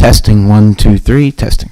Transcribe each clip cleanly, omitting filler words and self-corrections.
Testing 1 2 3. Testing.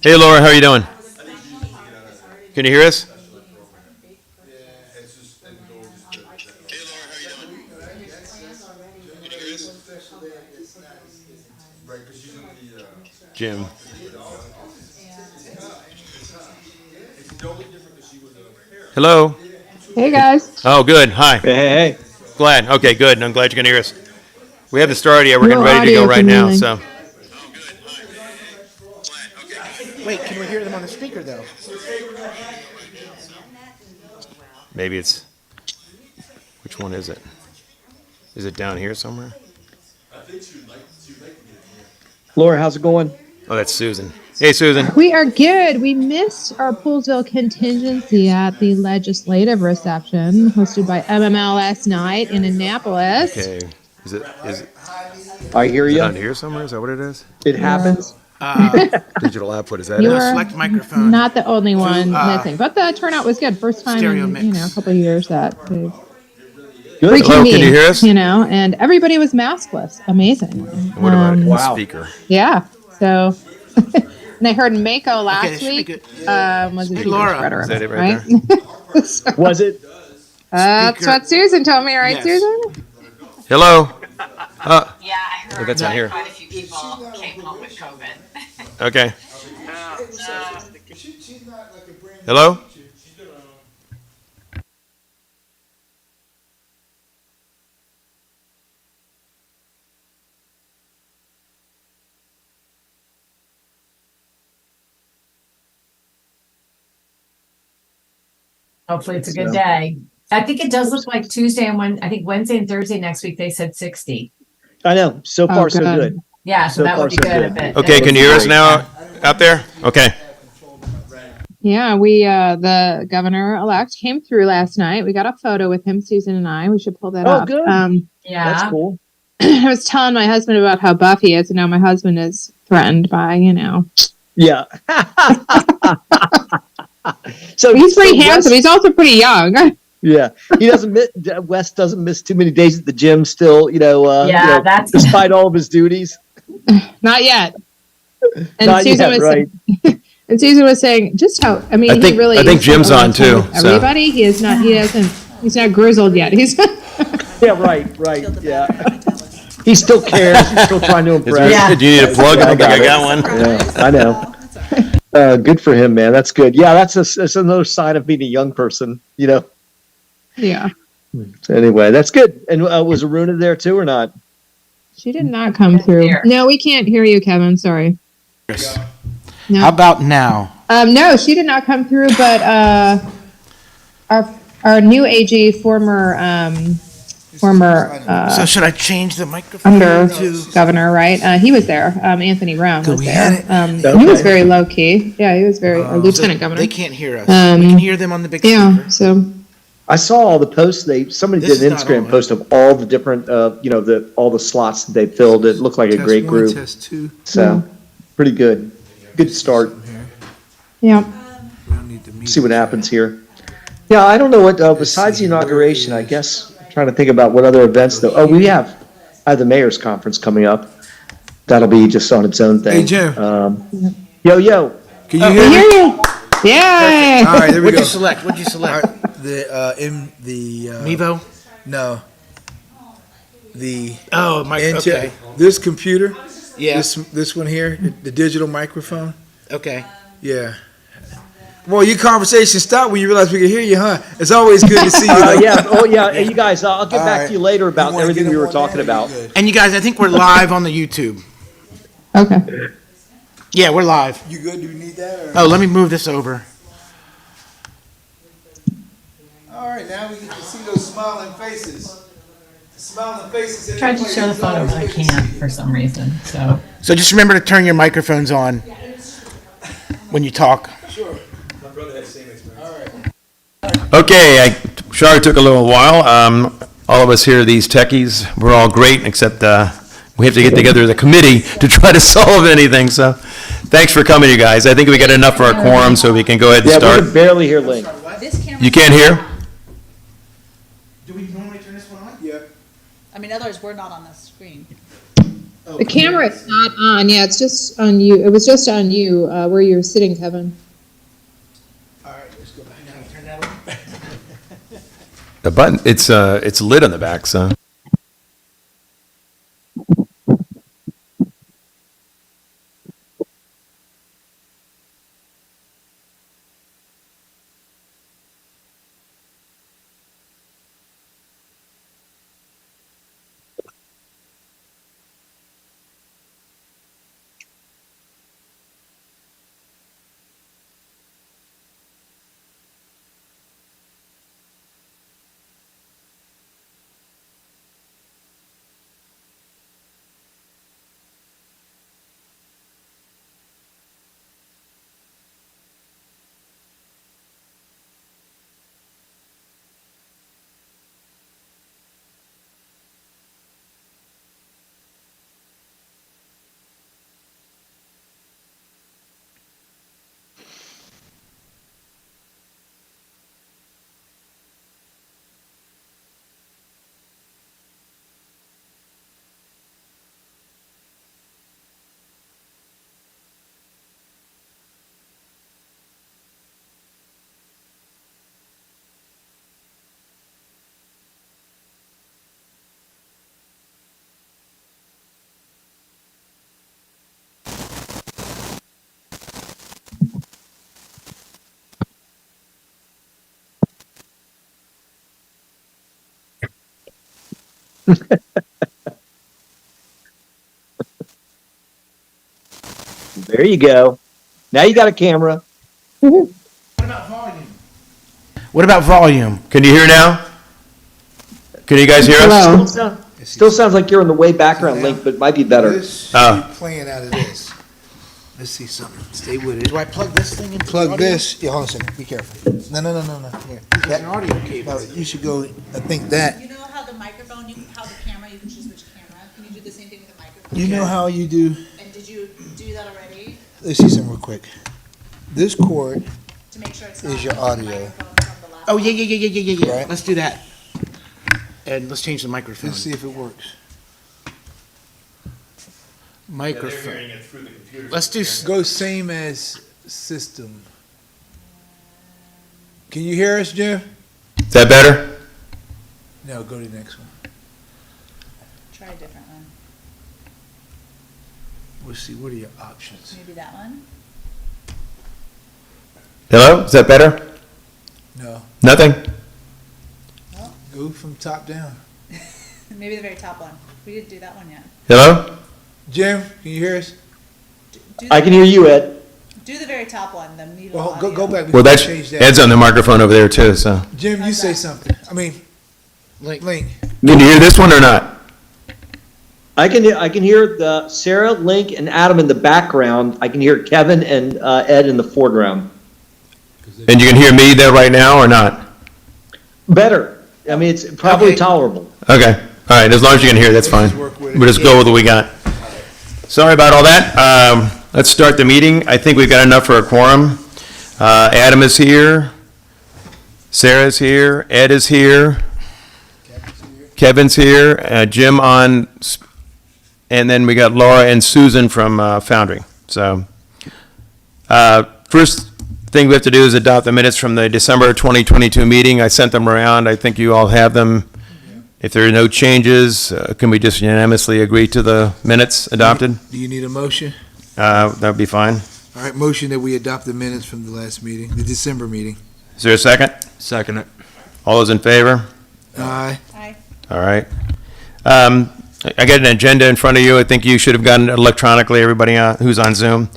Hey, Laura, how are you doing? Can you hear us? Jim. Hello. Hey guys. Oh, good. Hi. Hey. Glad. Okay, good. I'm glad you can hear us. We have the start here. We're No getting ready to go audio right from now. mine. So, Wait, can we hear them on the speaker though? maybe it's. Which one is it? Is it down here somewhere? Laura, how's it going? Oh, that's Susan. Hey, Susan. We are good. We missed our Poolsville contingency at the legislative reception hosted by MML last night in Annapolis. Okay. Is it I hear on you. here somewhere? Is that what it is? It happens. Digital output. Is that You it? were Select microphone. not the only one missing, but the turnout was good. First time Stereo in mix. a couple of years that we've Good. Hello, can you hear us? and everybody was maskless. Amazing. What about the Wow. speaker? Yeah. So, and I heard Mako last that should be week good. was a Hey, super Laura. spreader. Is that it right? right So, Was it? that's Speaker. what Susan told me, right, Yes. Susan? Hello. Yeah, I heard that's not that here. quite a few people came home with COVID. Okay. Hello. Hopefully it's a good day. I think it does look like Tuesday and I think Wednesday and Thursday next week, they said 60. I know. So far, Oh, so good. good. Yeah, so So that far, would be so good good. if it. Okay. Can you hear us now out there? Okay. Yeah, we the governor-elect came through last night. We got a photo with him, Susan and I. We should pull that Oh, up. good. That's That's Yeah. cool. I was telling my husband about how buff he is, and now my husband is threatened by, Yeah. So he's pretty so handsome. He's also pretty young. Yeah. He doesn't miss, Wes doesn't miss too many days at the gym still, Yeah, that's- despite all of his duties. Not yet. And Not Susan yet, was right. and Susan was saying just how I he think- really I think is Jim's on, too, with so. Everybody, he's not grizzled yet. He's Yeah, right. Yeah. He still cares. He's still trying to Is there, impress. Yeah. Do you need a plug? I don't think I it. got one. Yeah, I know. Good for him, man. That's good. Yeah, that's another sign of being a young person, yeah. So anyway, that's good. And was Aruna there too or not? She did not come through. Here. No, we can't hear you, Kevin. Sorry. No. How about now? No, she did not come through, but our new AG, former So should I change the microphone under to? governor, right? He was there. Anthony Brown was we there. had it? He was Okay. very low key. Yeah, he was very lieutenant governor. They can't hear us. Um, We can hear them on the big Yeah. speaker. So I saw all the posts. Somebody This did an is not Instagram on, post of all the different, all the slots that they filled. It looked like a great Test one, group. Test two. So pretty good. Good start. yeah. We don't need to mute. See what happens here. Yeah, I don't know what besides the inauguration. I guess I'm trying to think about what other events though. Oh, I have the mayor's conference coming up. That'll be just on its own thing. Hey, Jim. Yo. Can you We hear me? hear you. Yay! All right, there we What'd go. you select? What'd you select? The Mevo? no, the Oh, my. Intel, Okay. this computer, Yeah. this one here, the digital microphone. Okay. Yeah. Well, your conversation stopped when you realized we could hear you, huh? It's always good to see you. though. Yeah. Oh, yeah. Hey, you guys, I'll get All back right. to you later about You wanna everything get we them were on talking there? about. You good? And you guys, I think we're live on the YouTube. Okay. Yeah, we're live. You good? Do you need that? Or? Oh, let me move this over. All right, now we get to see those smiling faces. Smiling faces. I tried to share the photo, but I can't for some reason, so. So just remember to turn your microphones on when you talk. Sure. My brother had the same experience. All right. Okay. Sorry it took a little while. All of us here, these techies, we're all great, except we have to get together as a committee to try to solve anything. So, thanks for coming, you guys. I think we got enough for our quorum, so we can go ahead and Yeah, we start. can barely hear Link. This camera. You can't hear? Do we normally turn this one on? Yeah. I mean, in other words, we're not on the screen. The camera is not on. Yeah, it's just on you. It was just on you where you're sitting, Kevin. All right, let's go back down. Turn that on. The button, it's lit on the back, so. There you go. Now you got a camera. What about volume? What about volume? Can you hear now? Can you guys hear us? Still sounds like you're in the way background link, but might be better. This should Oh. be playing out of this. Let's see something. Stay with it. Do I plug this thing into the Plug audio? this. Yeah, hold on a second. Be careful. No. Here. It's an audio cable. No, you should go, I think that. You know how the microphone, how the camera, you can choose which camera? Can you do the same thing with the microphone? You know how you do, And did you do that already let's see something real quick. This cord, to make sure it's Is not your the audio. microphone from the laptop? Oh, yeah. Right. Let's do that. And let's change the microphone. let's see if it works. Microphone. Let's do, Go same as system. Can you hear us, Jim? Is that better? No, go to the next one. Try a different one. We'll see, what are your options? Maybe that one? Hello? Is that better? No, Nothing? go from top down. Maybe the very top one. We didn't do that one yet. Hello? Jim, can you hear us? I can hear you, Ed. Do the very top one, the needle Well, audio. go back. Well, that's, Change that. Ed's on the microphone over there too, so. Jim, you How's say that? something. I mean, Link. Link. Can you hear this one or not? I can hear the Sarah, Link, and Adam in the background. I can hear Kevin and Ed in the foreground. And you can hear me there right now or not? Better. I mean, it's probably Okay. tolerable. Okay, all right, as long as you can hear, that's fine. Let's work with it. We'll just go with what we got. Sorry about all that. Let's start the meeting. I think we've got enough for a quorum. Adam is here. Sarah's here. Ed is here. Kevin's here. Jim on, and then we got Laura and Susan from Foundry. So, first thing we have to do is adopt the minutes from the December 2022 meeting. I sent them around. I think you all have them. If there are no changes, can we just unanimously agree to the minutes adopted? Do you need a motion? That'd be fine. All right, motion that we adopt the minutes from the last meeting, the December meeting. Is there a second? Second it. All those in favor? Aye. Aye. All right. I got an agenda in front of you. I think you should have gotten it electronically, everybody who's on Zoom.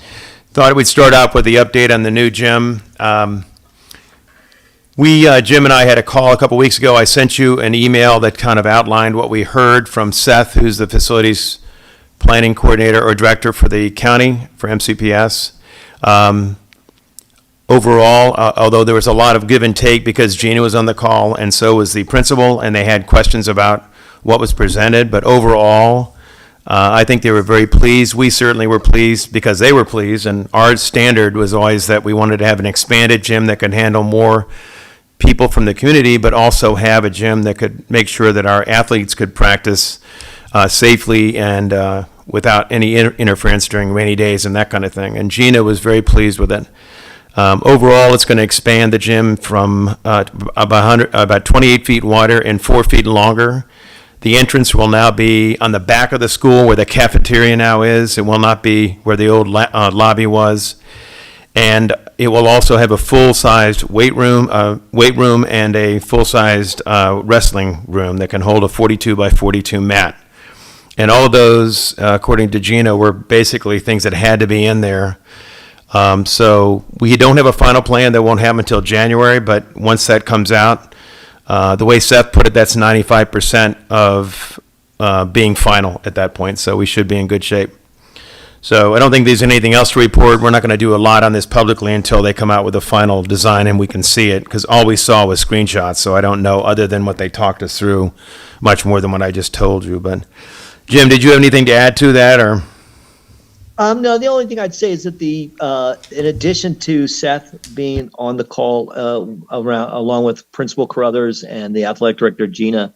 Thought we'd start off with the update on the new gym. Jim and I had a call a couple weeks ago. I sent you an email that kind of outlined what we heard from Seth, who's the facilities planning coordinator or director for the county for MCPS. Overall, although there was a lot of give and take because Gina was on the call and so was the principal, and they had questions about what was presented, but overall, I think they were very pleased. We certainly were pleased because they were pleased, and our standard was always that we wanted to have an expanded gym that could handle more people from the community, but also have a gym that could make sure that our athletes could practice safely and without any interference during rainy days and that kind of thing. And Gina was very pleased with it. Overall, it's going to expand the gym from about 28 feet wider and 4 feet longer. The entrance will now be on the back of the school where the cafeteria now is. It will not be where the old lobby was. And it will also have a full-sized weight room and a full-sized wrestling room that can hold a 42 by 42 mat. And all of those, according to Gina, were basically things that had to be in there. So we don't have a final plan. That won't happen until January, but once that comes out, the way Seth put it, that's 95% of being final at that point, so we should be in good shape. So I don't think there's anything else to report. We're not going to do a lot on this publicly until they come out with a final design and we can see it, because all we saw was screenshots, so I don't know, other than what they talked us through, much more than what I just told you. But Jim, did you have anything to add to that, or? No, the only thing I'd say is that in addition to Seth being on the call along with Principal Carruthers and the athletic director Gina,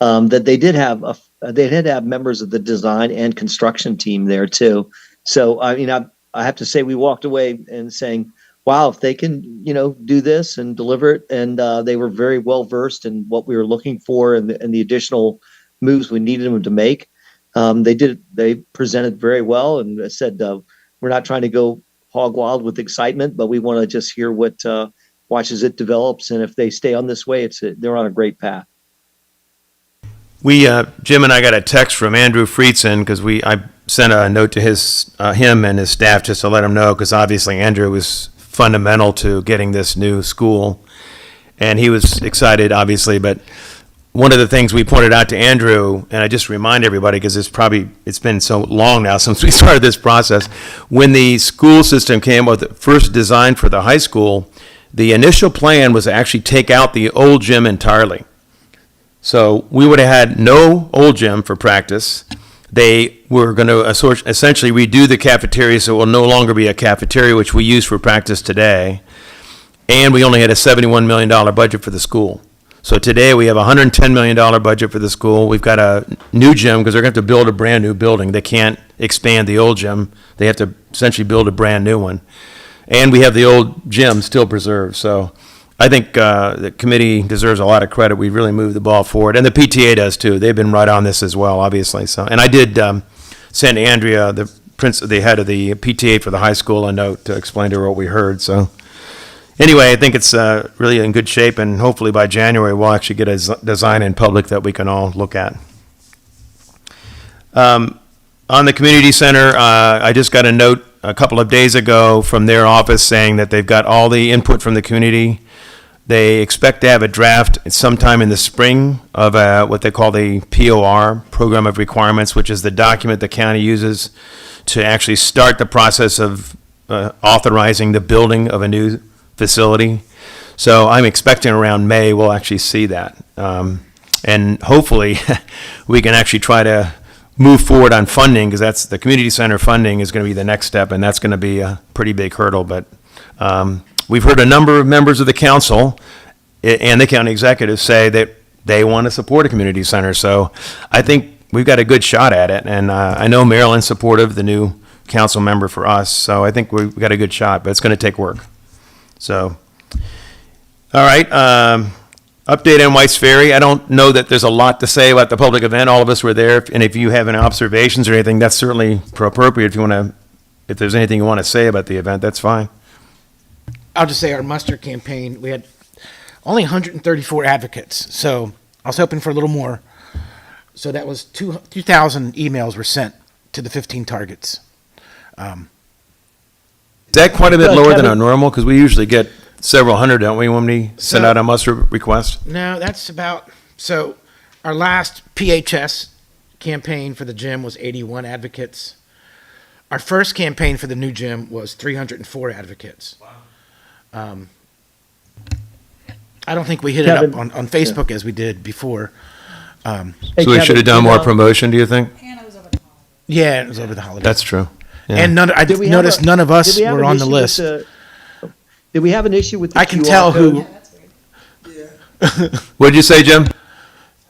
that they did have members of the design and construction team there too. So I mean, I have to say we walked away and saying, wow, if they can do this and deliver it, and they were very well versed in what we were looking for and the additional moves we needed them to make. They presented very well, and said, we're not trying to go hog wild with excitement, but we want to just hear what watches it develops. And if they stay on this way, they're on a great path. Jim and I got a text from Andrew Friedson, because I sent a note to him and his staff just to let him know, because obviously Andrew was fundamental to getting this new school, and he was excited, obviously. But one of the things we pointed out to Andrew, and I just remind everybody, because it's been so long now since we started this process, when the school system came with the first design for the high school, the initial plan was to actually take out the old gym entirely. So we would have had no old gym for practice. They were going to essentially redo the cafeteria, so it will no longer be a cafeteria, which we use for practice today. And we only had a $71 million budget for the school. So today we have a $110 million budget for the school. We've got a new gym, because they're going to have to build a brand new building. They can't expand the old gym. They have to essentially build a brand new one. And we have the old gym still preserved. So I think the committee deserves a lot of credit. We really moved the ball forward, and the PTA does too. They've been right on this as well, obviously. So, and I did send Andrea, the head of the PTA for the high school, a note to explain to her what we heard. So, anyway, I think it's really in good shape, and hopefully by January we'll actually get a design in public that we can all look at. On the community center, I just got a note a couple of days ago from their office saying that they've got all the input from the community. They expect to have a draft sometime in the spring of what they call the POR, Program of Requirements, which is the document the county uses to actually start the process of authorizing the building of a new facility. So I'm expecting around May we'll actually see that. And hopefully we can actually try to move forward on funding, because that's the community center funding is going to be the next step, and that's going to be a pretty big hurdle. But we've heard a number of members of the council and the county executive say that they want to support a community center. So I think we've got a good shot at it. And I know Marilyn's supportive, the new council member for us. So I think we've got a good shot, but it's going to take work. So, all right. Update on White's Ferry. I don't know that there's a lot to say about the public event. All of us were there. And if you have any observations or anything, that's certainly appropriate. If there's anything you want to say about the event, that's fine. I'll just say our muster campaign, we had only 134 advocates, so I was hoping for a little more. So that was 2,000 emails were sent to the 15 targets. Is that quite a bit lower than our normal? Because we usually get several hundred, don't we, when we send out a muster request? No, that's about, so our last PHS campaign for the gym was 81 advocates. Our first campaign for the new gym was 304 advocates. Wow. I don't think we hit Kevin, it up on Facebook as we did before. So we should have done more promotion, do you think? And it was over the holiday. Yeah, it was over the holidays. That's true. Yeah. And I Did we noticed have none of us did we have were an on the issue with list. Did we have an issue with the I can QR tell code? who. Yeah, that's weird. What did you say, Jim?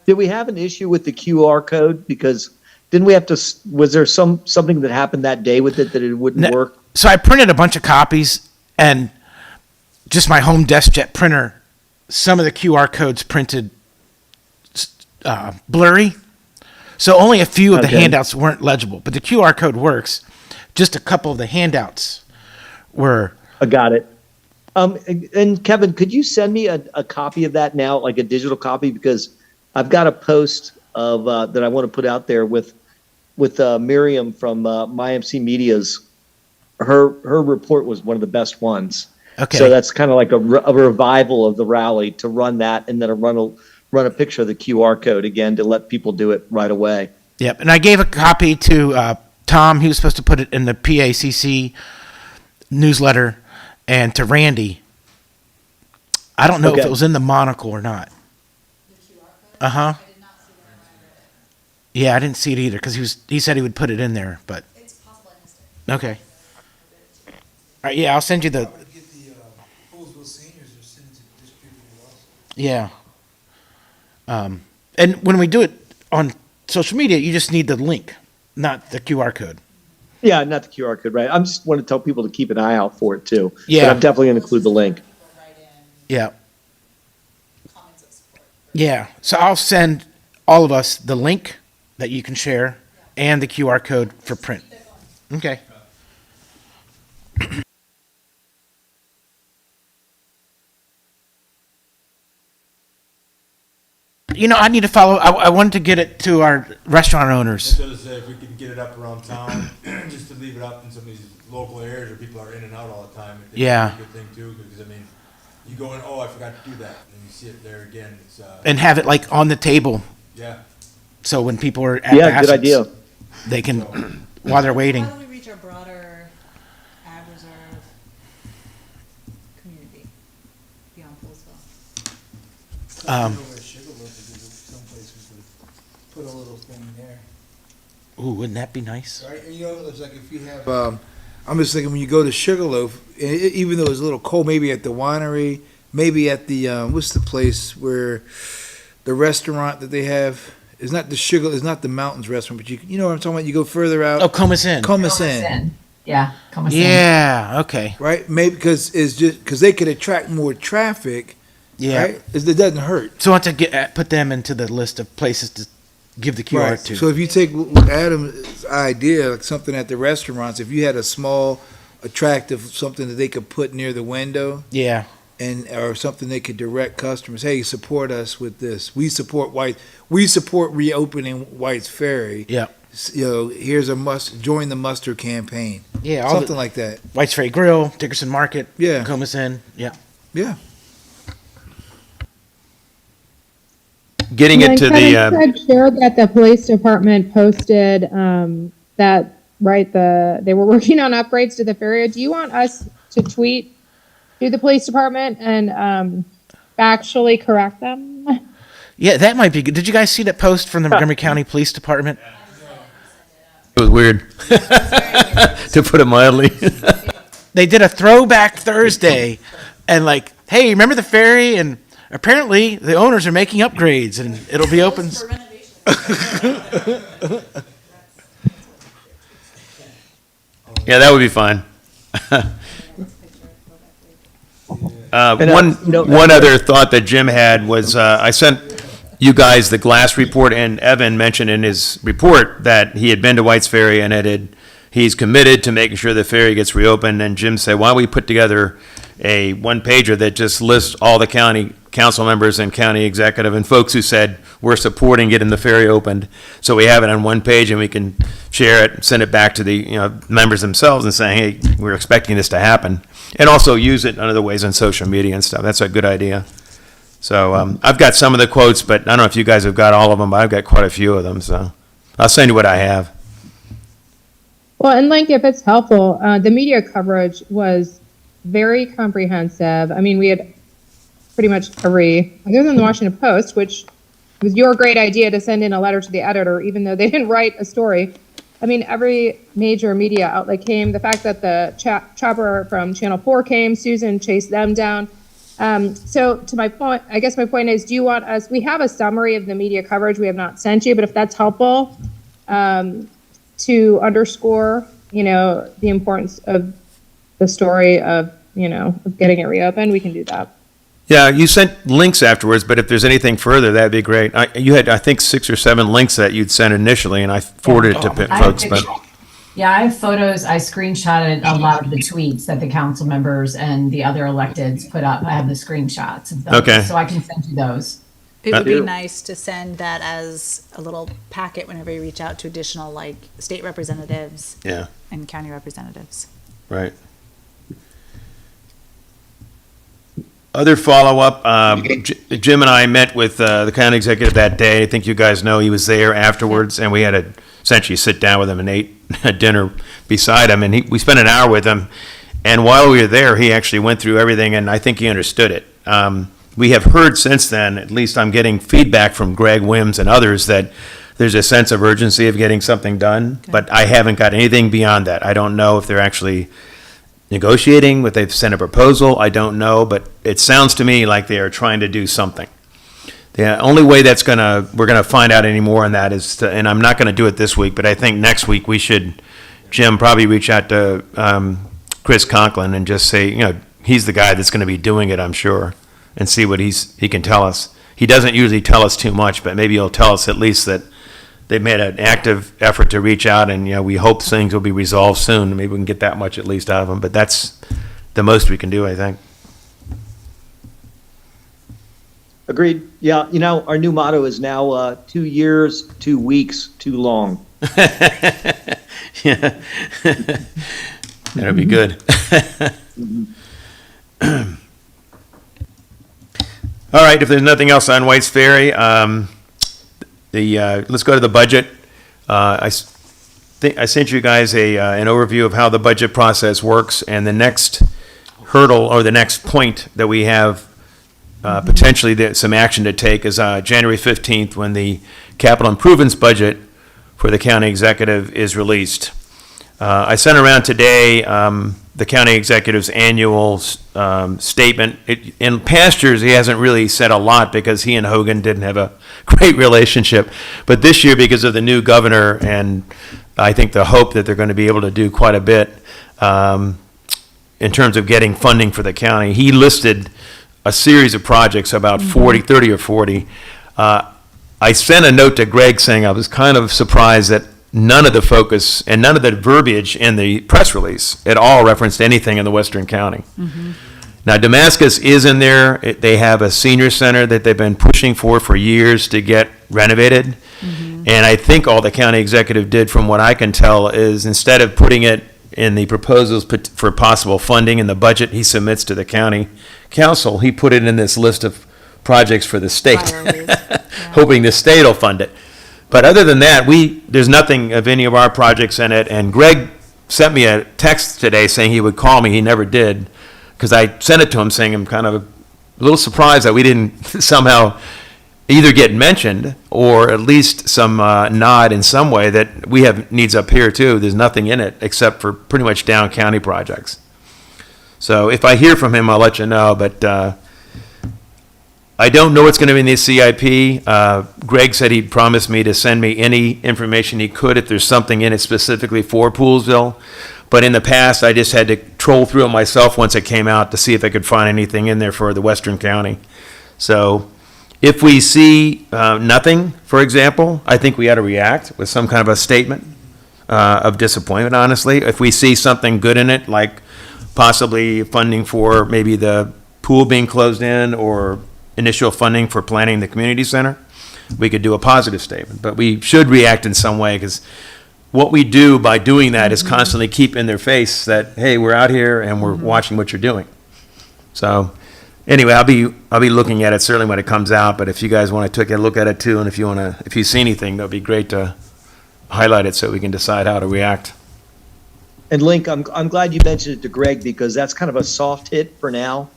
Did we have an issue with the QR code? Because didn't we have to, was there something that happened that day with it that it wouldn't No. work? So I printed a bunch of copies, and just my home DeskJet printer, some of the QR codes printed blurry. So only a few of the Okay. handouts weren't legible, but the QR code works. Just a couple of the handouts were. I got it. And Kevin, could you send me a copy of that now, like a digital copy? Because I've got a post of that I want to put out there with Miriam from MyMC Media's. Her report was one of the best ones. Okay. So that's kind of like a revival of the rally, to run that and then run a picture of the QR code again to let people do it right away. Yep. And I gave a copy to Tom. He was supposed to put it in the PACC newsletter, and to Randy. I don't know if Okay. it was in the monocle or not. Uh huh. Yeah, I didn't see it either because he said he would put it in there, but It's possible I missed it. okay. All right, yeah, I'll send you the Get the Poolsville seniors or send it to distributors also. yeah. And when we do it on social media, you just need the link, not the QR code. Yeah, not the QR code, right? I'm just want to tell people to keep an eye out for it too. Yeah. But I'm definitely going to include the link. People write in Yeah, comments of support. yeah. So I'll send all of us the link that you can share and the QR code for print. Okay. You know, I need to follow. I wanted to get it to our restaurant owners. So to say, if we can get it up around town, just to leave it up in some of these local areas where people are in and out all the time. I think Yeah. that's a good thing too, because I mean, you go in, oh, I forgot to do that, and you see it there again, it's, And have it like on the table, yeah. so when people are at the Yeah, good assets, idea. they can while they're waiting. How do we reach our broader ag reserve community beyond Poolsville? Someplace we could put a little thing there. Ooh, wouldn't that be nice? Right, and you know, it's like if you have, I'm just thinking when you go to Sugarloaf, even though it's a little cold, maybe at the winery, maybe at the, what's the place where the restaurant that they have, it's not the Mountains restaurant, but you know what I'm talking about? You go further out. Oh, Comus Inn. Comus Inn, Yeah, come in. Yeah. Okay. right? Maybe because they could attract more traffic, Yeah. right? It doesn't hurt. So I want to put them into the list of places to give the QR Right. to. So if you take Adam's idea, like something at the restaurants, if you had a small, attractive, something that they could put near the window, yeah. and or something they could direct customers, hey, support us with this. We support reopening White's Ferry. Yeah. You know, here's join the muster campaign. Yeah. All Something the, like that. White's Ferry Grill, Dickerson Market, Yeah. Comus Inn. Yeah. Yeah. Getting it to Kevin the, said, shared that the police department posted that they were working on upgrades to the ferry. Do you want us to tweet to the police department and actually correct them? Yeah, that might be good. Did you guys see that post from the Montgomery County Police Department? it was weird, to put it mildly. They did a throwback Thursday and like, hey, remember the ferry? And apparently the owners are making upgrades and it'll be open. For renovation. Yeah, that would be fine. One other thought that Jim had was, I sent you guys the glass report, and Evan mentioned in his report that he had been to White's Ferry and he's committed to making sure the ferry gets reopened, and Jim said, why don't we put together a one-pager that just lists all the county council members and county executive and folks who said, we're supporting getting the ferry opened, so we have it on one page and we can share it, send it back to the, members themselves and saying, hey, we're expecting this to happen. And also use it in other ways on social media and stuff. That's a good idea. So I've got some of the quotes, but I don't know if you guys have got all of them, but I've got quite a few of them, so I'll send you what I have. Well, and like, if it's helpful, the media coverage was very comprehensive. I mean, we had pretty much other than the Washington Post, which was your great idea to send in a letter to the editor, even though they didn't write a story. I mean, every major media outlet came. The fact that the chopper from Channel 4 came, Susan chased them down. So to my point, I guess my point is, do you want us, we have a summary of the media coverage we have not sent you, but if that's helpful, to underscore, the importance of the story of, of getting it reopened, we can do that. Yeah, you sent links afterwards, but if there's anything further, that'd be great. You had, I think, 6 or 7 links that you'd sent initially, and I forwarded it to I folks, but. Yeah, I have photos. I screenshotted a lot of the tweets that the council members and the other electeds put up. I have the screenshots of those. Okay. So I can send you those. It would be Here. nice to send that as a little packet whenever you reach out to additional, like, state representatives Yeah, and county representatives. right. Other follow-up, Jim and I met with the county executive that day. I think you guys know he was there afterwards, and we had to essentially sit down with him and ate dinner beside him, and we spent an hour with him. And while we were there, he actually went through everything, and I think he understood it. We have heard since then, at least I'm getting feedback from Greg Wims and others, that there's a sense of urgency of getting something done, but I haven't got anything beyond that. I don't know if they're actually negotiating, if they've sent a proposal, I don't know, but it sounds to me like they are trying to do something. The only way we're gonna find out any more on that is and I'm not gonna do it this week, but I think next week we should, Jim, probably reach out to Chris Conklin and just say, he's the guy that's gonna be doing it, I'm sure, and see what he can tell us. He doesn't usually tell us too much, but maybe he'll tell us at least that they've made an active effort to reach out, and, we hope things will be resolved soon. Maybe we can get that much at least out of them, but that's the most we can do, I think. Agreed. Yeah, our new motto is now 2 years, 2 weeks, too long. Yeah. That'll be good. All right, if there's nothing else on White's Ferry, let's go to the budget. I sent you guys an overview of how the budget process works, and the next hurdle or the next point that we have potentially some action to take is January 15th, when the capital improvements budget for the county executive is released. I sent around today the county executive's annual statement. In past years, he hasn't really said a lot because he and Hogan didn't have a great relationship. But this year, because of the new governor, and I think the hope that they're going to be able to do quite a bit in terms of getting funding for the county, he listed a series of projects, about 30 or 40. I sent a note to Greg saying I was kind of surprised that none of the focus and none of the verbiage in the press release at all referenced anything in the Western County. Now, Damascus is in there. They have a senior center that they've been pushing for years to get renovated. And I think all the county executive did, from what I can tell, is instead of putting it in the proposals for possible funding in the budget he submits to the county council, he put it in this list of projects for the state, hoping the state will fund it. But other than that, there's nothing of any of our projects in it. And Greg sent me a text today saying he would call me. He never did, because I sent it to him saying I'm kind of a little surprised that we didn't somehow either get mentioned or at least some nod in some way that we have needs up here too. There's nothing in it except for pretty much down county projects. So if I hear from him, I'll let you know. But I don't know what's going to be in the CIP. Greg said he'd promised me to send me any information he could if there's something in it specifically for Poolsville. But in the past, I just had to troll through it myself once it came out to see if I could find anything in there for the Western County. So if we see nothing, for example, I think we ought to react with some kind of a statement of disappointment, honestly. If we see something good in it, like possibly funding for maybe the pool being closed in or initial funding for planning the community center, we could do a positive statement. But we should react in some way, because what we do by doing that is constantly keep in their face that, hey, we're out here and we're watching what you're doing. So anyway, I'll be looking at it certainly when it comes out, but if you guys want to take a look at it too, and if you see anything, that'd be great to highlight it so we can decide how to react. And Link, I'm glad you mentioned it to Greg, because that's kind of a soft hit for now,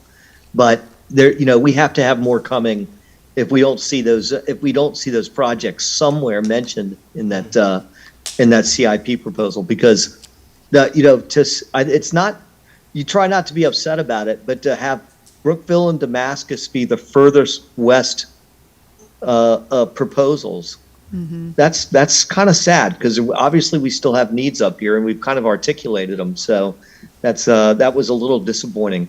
but there, we have to have more coming if we don't see those projects somewhere mentioned in that CIP proposal, because it's not, you try not to be upset about it, but to have Brookville and Damascus be the furthest west proposals That's kind of sad because obviously we still have needs up here and we've kind of articulated them. So that was a little disappointing.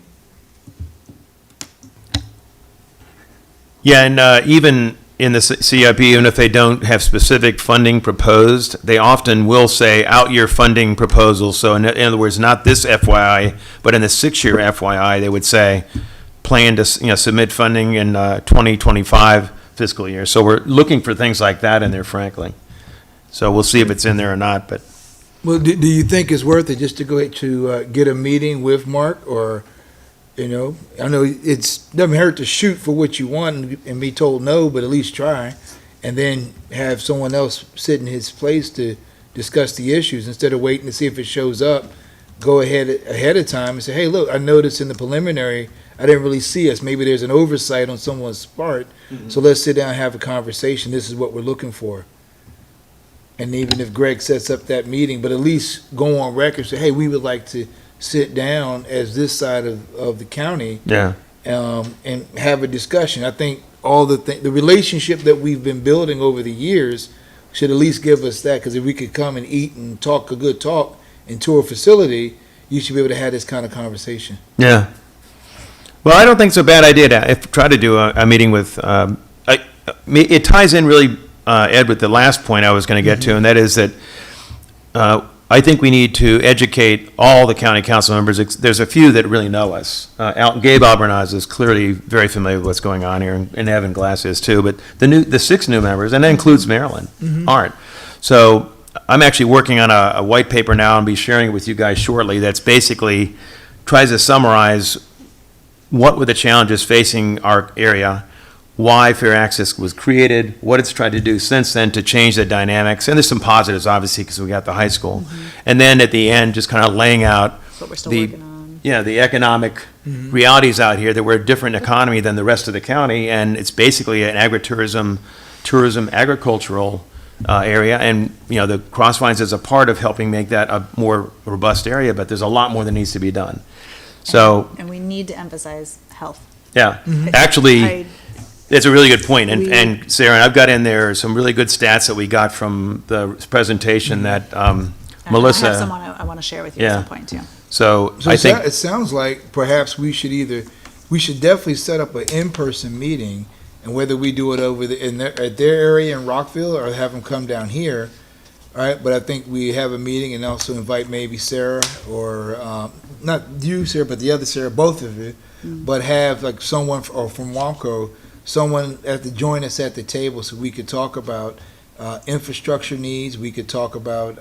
Yeah, and even in the CIP, even if they don't have specific funding proposed, they often will say out-year funding proposals. So in other words, not this FYI, but in the 6-year FYI, they would say, plan to, submit funding in 2025 fiscal year. So we're looking for things like that in there, frankly. So we'll see if it's in there or not, but Well, do you think it's worth it just to go ahead to get a meeting with Mark, or, I know it's doesn't hurt to shoot for what you want and be told no, but at least try, and then have someone else sit in his place to discuss the issues instead of waiting to see if it shows up. Go ahead of time and say, hey, look, I noticed in the preliminary, I didn't really see us. Maybe there's an oversight on someone's part. So let's sit down and have a conversation. This is what we're looking for. And even if Greg sets up that meeting, but at least go on record, say, hey, we would like to sit down as this side of the county yeah. and have a discussion. I think all the relationship that we've been building over the years should at least give us that, because if we could come and eat and talk a good talk and tour a facility, you should be able to have this kind of conversation. Yeah. Well, I don't think it's a bad idea to try to do a meeting with, it ties in really, Ed, with the last point I was going to get to, and that is that I think we need to educate all the county council members. There's a few that really know us. Gabe Albernaz is clearly very familiar with what's going on here, and Evan Glass is too, but the 6 new members, and that includes Maryland, aren't. So I'm actually working on a white paper now and be sharing it with you guys shortly that's basically tries to summarize what were the challenges facing our area, why Fair Access was created, what it's tried to do since then to change the dynamics. And there's some positives, obviously, because we got the high school. And then at the end, just kind of laying out What we're still the, working on. the economic realities out here, that we're a different economy than the rest of the county. And it's basically an agricultural area. And, the Crossvines is a part of helping make that a more robust area, but there's a lot more that needs to be done. So, And we need to emphasize health. yeah, actually, I- it's a really good point. And, We- and Sarah, I've got in there some really good stats that we got from the presentation that I have Melissa, someone I want to share with you Yeah. at some point too. so So I think, it sounds like perhaps we should definitely set up an in-person meeting, and whether we do it over at their area in Rockville or have them come down here, all right? But I think we have a meeting and also invite maybe Sarah or, not you, Sarah, but the other Sarah, both of you, but have like someone from Wamco, someone to join us at the table so we could talk about infrastructure needs, we could talk about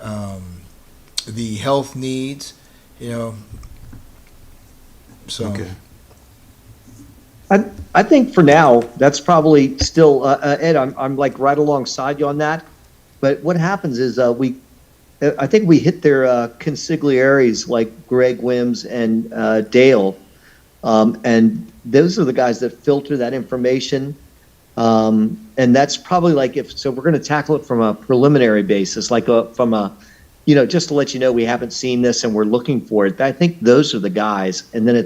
the health needs, so. Okay. I think for now, that's probably still, Ed, I'm like right alongside you on that. But what happens is I think we hit their consigliaries like Greg Wims and Dale. And those are the guys that filter that information. And that's probably like we're going to tackle it from a preliminary basis, like from a, just to let you know we haven't seen this and we're looking for it. I think those are the guys. And then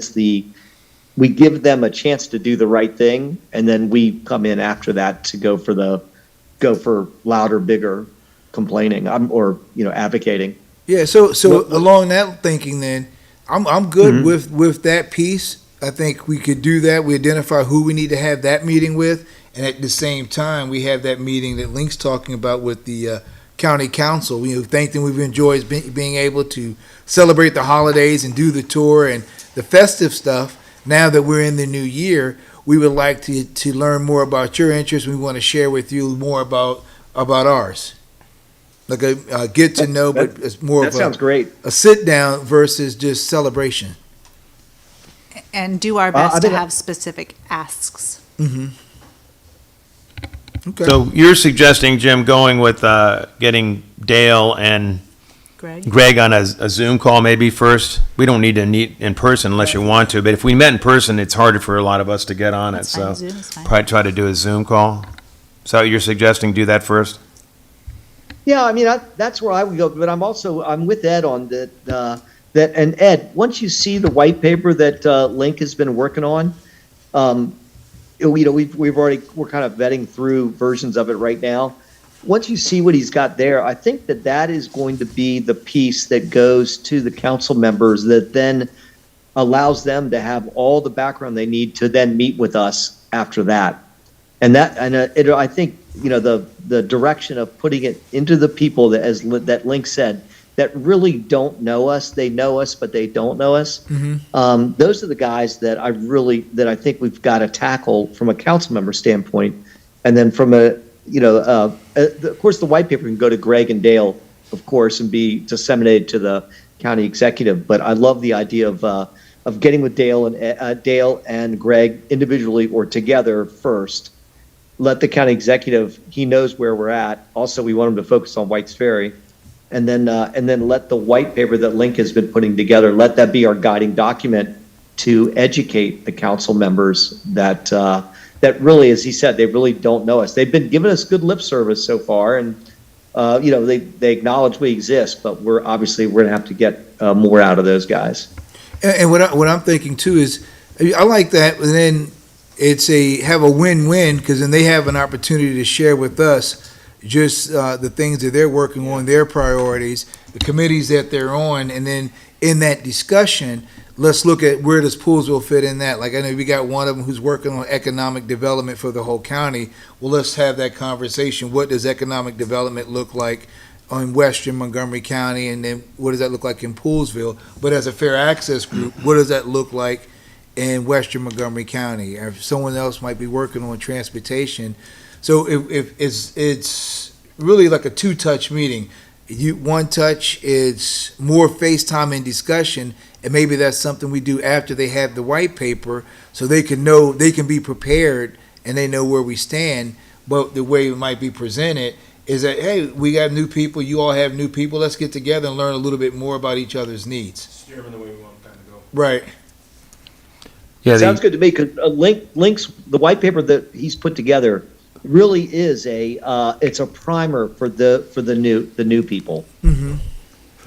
we give them a chance to do the right thing. And then we come in after that to go for louder, bigger complaining or advocating. Yeah, so along that thinking, then I'm good with that piece. I think we could do that. We identify who we need to have that meeting with, and at the same time, we have that meeting that Link's talking about with the county council. We thank them. We've enjoyed being able to celebrate the holidays and do the tour and the festive stuff. Now that we're in the new year, we would like to learn more about your interests. We want to share with you more about ours. Like a get to know, but it's more That of sounds great. a sit down versus just celebration. And do our I best to think- have specific asks. Okay. so you're suggesting, Jim, going with getting Dale and Greg? Greg on a Zoom call maybe first? We don't need to meet in person unless you want to, but if we met in person, it's harder for a lot of us to get on it, That's fine. so Zoom is fine. probably try to do a Zoom call. So you're suggesting do that first? Yeah, I mean, that's where I would go, but I'm with Ed on that, and Ed, once you see the white paper that Link has been working on, we're kind of vetting through versions of it right now. once you see what he's got there, I think that that is going to be the piece that goes to the council members that then allows them to have all the background they need to then meet with us after that. And I think, the direction of putting it into the people that, as that Link said, that really don't know us, they know us, but they don't know us. Those are the guys that I think we've got to tackle from a council member standpoint. And then from of course, the white paper can go to Greg and Dale, of course, and be disseminated to the county executive. But I love the idea of getting with Dale and Greg individually or together first. Let the county executive, he knows where we're at. Also, we want him to focus on White's Ferry. And then let the white paper that Link has been putting together, let that be our guiding document to educate the council members that really, as he said, they really don't know us. They've been giving us good lip service so far, and they acknowledge we exist, but we're going to have to get more out of those guys. And what I'm thinking too is, I like that, and then have a win-win, because then they have an opportunity to share with us just the things that they're working on, their priorities, the committees that they're on, and then in that discussion, let's look at where does Poolsville fit in that. Like, I know we got one of them who's working on economic development for the whole county. Well, let's have that conversation. What does economic development look like in western Montgomery County, and then what does that look like in Poolsville? But as a fair access group, what does that look like in western Montgomery County? Or if someone else might be working on transportation. So if it's really like a two-touch meeting. One touch is more FaceTime and discussion, and maybe that's something we do after they have the white paper, so they can know, they can be prepared, and they know where we stand. But the way it might be presented is that, hey, we got new people, you all have new people, let's get together and learn a little bit more about each other's needs. Steer them in the way we want them to go. Right. Yeah, Sounds good to me, because Link's, the white paper that he's put together really is it's a primer for the new people. Mm-hmm.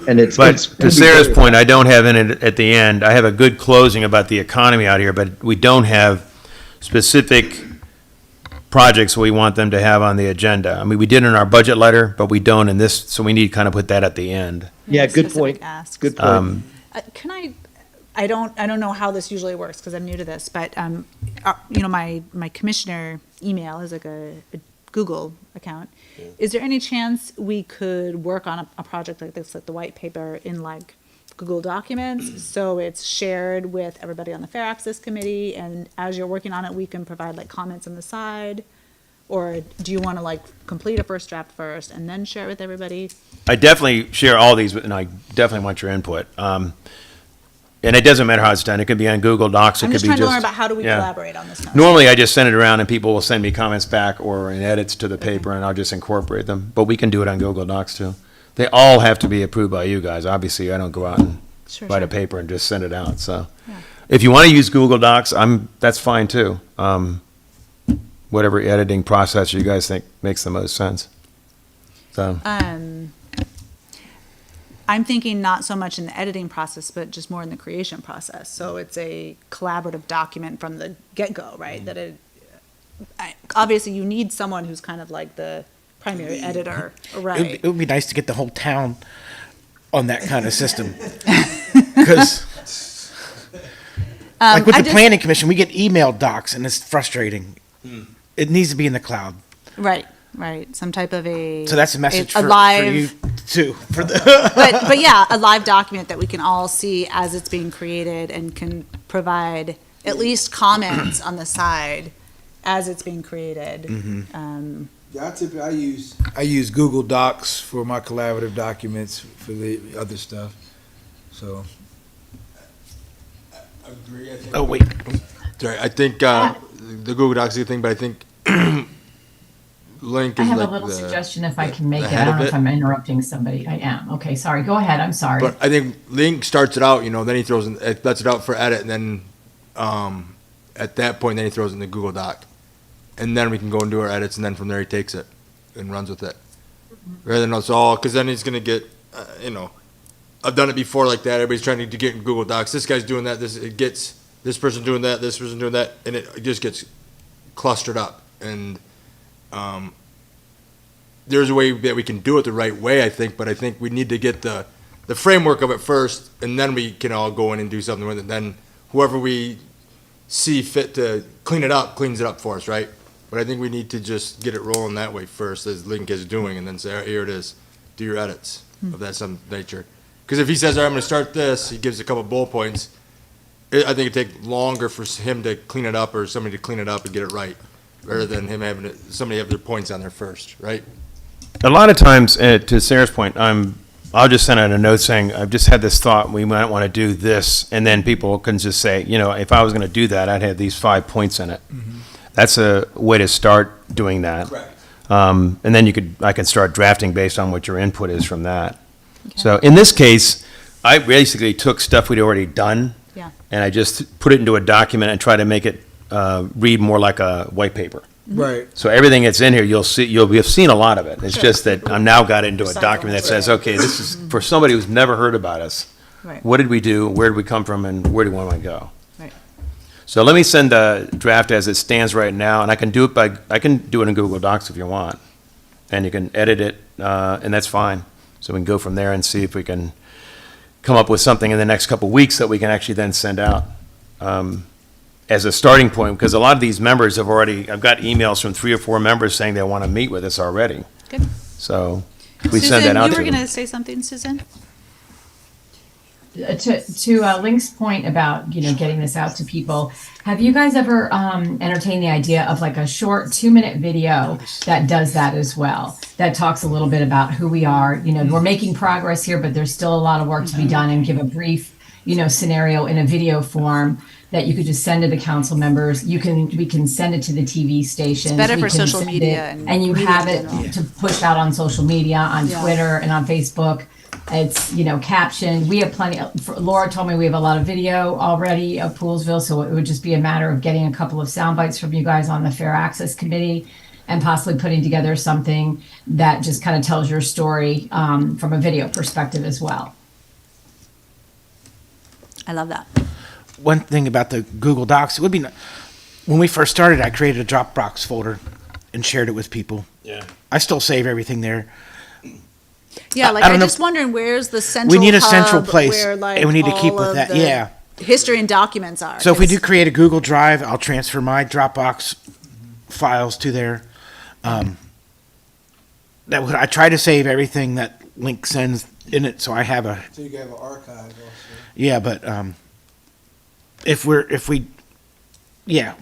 And it's to Sarah's point, I don't have in it at the end, I have a good closing about the economy out here, but we don't have specific projects we want them to have on the agenda. I mean, we did in our budget letter, but we don't in this, so we need to kind of put that at the end. Yeah, good Specific point. asks. Good point. Can I don't know how this usually works because I'm new to this, but my commissioner email is like a Google account. Is there any chance we could work on a project like this, like the white paper, in like Google Documents, so it's shared with everybody on the Fair Access Committee, and as you're working on it, we can provide like comments on the side? Or do you want to like complete a first draft first and then share it with everybody? I definitely share all these, and I definitely want your input. And it doesn't matter how it's done. It could be on Google Docs. It I'm could just be trying just. to learn about how do we yeah. collaborate on this. Normally, I just send it around and people will send me comments back or in edits to the paper, and I'll just incorporate them. But we can do it on Google Docs too. They all have to be approved by you guys. Obviously, I don't go out and write a paper and just send it out. So, Yeah. if you want to use Google Docs, that's fine too. Whatever editing process you guys think makes the most sense. So. I'm thinking not so much in the editing process, but just more in the creation process. So it's a collaborative document from the get-go, right? That obviously you need someone who's kind of like the primary editor, right? It would be nice to get the whole town on that kind of system. Because, like with the planning commission, we get email docs and it's frustrating. It needs to be in the cloud. Right. Some type of So that's a message for live, you too. but yeah, a live document that we can all see as it's being created and can provide at least comments on the side as it's being created. Mm-hmm. I use Google Docs for my collaborative documents for the other stuff. So. I agree. Oh, wait. Sorry, I think the Google Docs is a thing, but I think Link I is have like a little the suggestion if I can make it. head I of don't know it. if I'm interrupting somebody. I am. Okay, sorry. Go ahead. I'm sorry. But I think Link starts it out, then he throws lets it out for edit, and then at that point, then he throws it in the Google Doc, and then we can go and do our edits, and then from there he takes it and runs with it, rather than us all, because then he's gonna get, I've done it before like that. Everybody's trying to get in Google Docs. This guy's doing that. This person doing that. This person doing that, and it just gets clustered up. And there's a way that we can do it the right way, I think, but I think we need to get the framework of it first, and then we can all go in and do something with it. Then whoever we see fit to clean it up, cleans it up for us, right? But I think we need to just get it rolling that way first, as Link is doing, and then say, "All right, here it is, do your edits of that some nature." Because if he says, "All right, I'm gonna start this," he gives a couple bullet points, I think it'd take longer for him to clean it up, or somebody to clean it up and get it right, rather than him having somebody have their points on there first, right? A lot of times, to Sarah's point, I'll just send out a note saying, I've just had this thought, we might want to do this, and then people can just say, if I was going to do that, I'd have these 5 points in it. That's a way to start doing that. Correct. And then I can start drafting based on what your input is from that. So in this case, I basically took stuff we'd already done, Yeah. and I just put it into a document and try to make it read more like a white paper. Right. So everything that's in here, you'll have seen a lot of it. It's just that I'm now got it into a Recycle document that it. says, okay, this is for somebody who's never heard about us. Right. What did we do? Where did we come from? And where do we want to go? Right. So let me send a draft as it stands right now, and I can do it in Google Docs if you want. And you can edit it, and that's fine. So we can go from there and see if we can come up with something in the next couple of weeks that we can actually then send out. As a starting point, because a lot of these members I've got emails from 3 or 4 members saying they want to meet with us already. Good. So we send that out you to were them. going to say something, Susan? To Link's point about, getting this out to people, have you guys ever entertained the idea of like a short 2-minute video that does that as well? That talks a little bit about who we are. We're making progress here, but there's still a lot of work to be done, and give a brief, scenario in a video form that you could just send to the council members. We can send it to the TV stations. better We for can social send media it, and and you media have in it general. to push out on social media, on Yeah. Twitter and on Facebook. It's, captioned. We have plenty. Laura told me we have a lot of video already of Poolsville, so it would just be a matter of getting a couple of sound bites from you guys on the Fair Access Committee, and possibly putting together something that just kind of tells your story from a video perspective as well. I love that. One thing about the Google Docs, it would be, when we first started, I created a Dropbox folder and shared it with people. Yeah. I still save everything there. Yeah, like I don't I'm know. just wondering, where's the central We need a central hub place, where, like, and we need to keep all with of that. the Yeah. history and documents are. So if we 'cause- do create a Google Drive, I'll transfer my Dropbox files to there. I try to save everything that Link sends in it, so I have a, So you can have an archive also. yeah, but,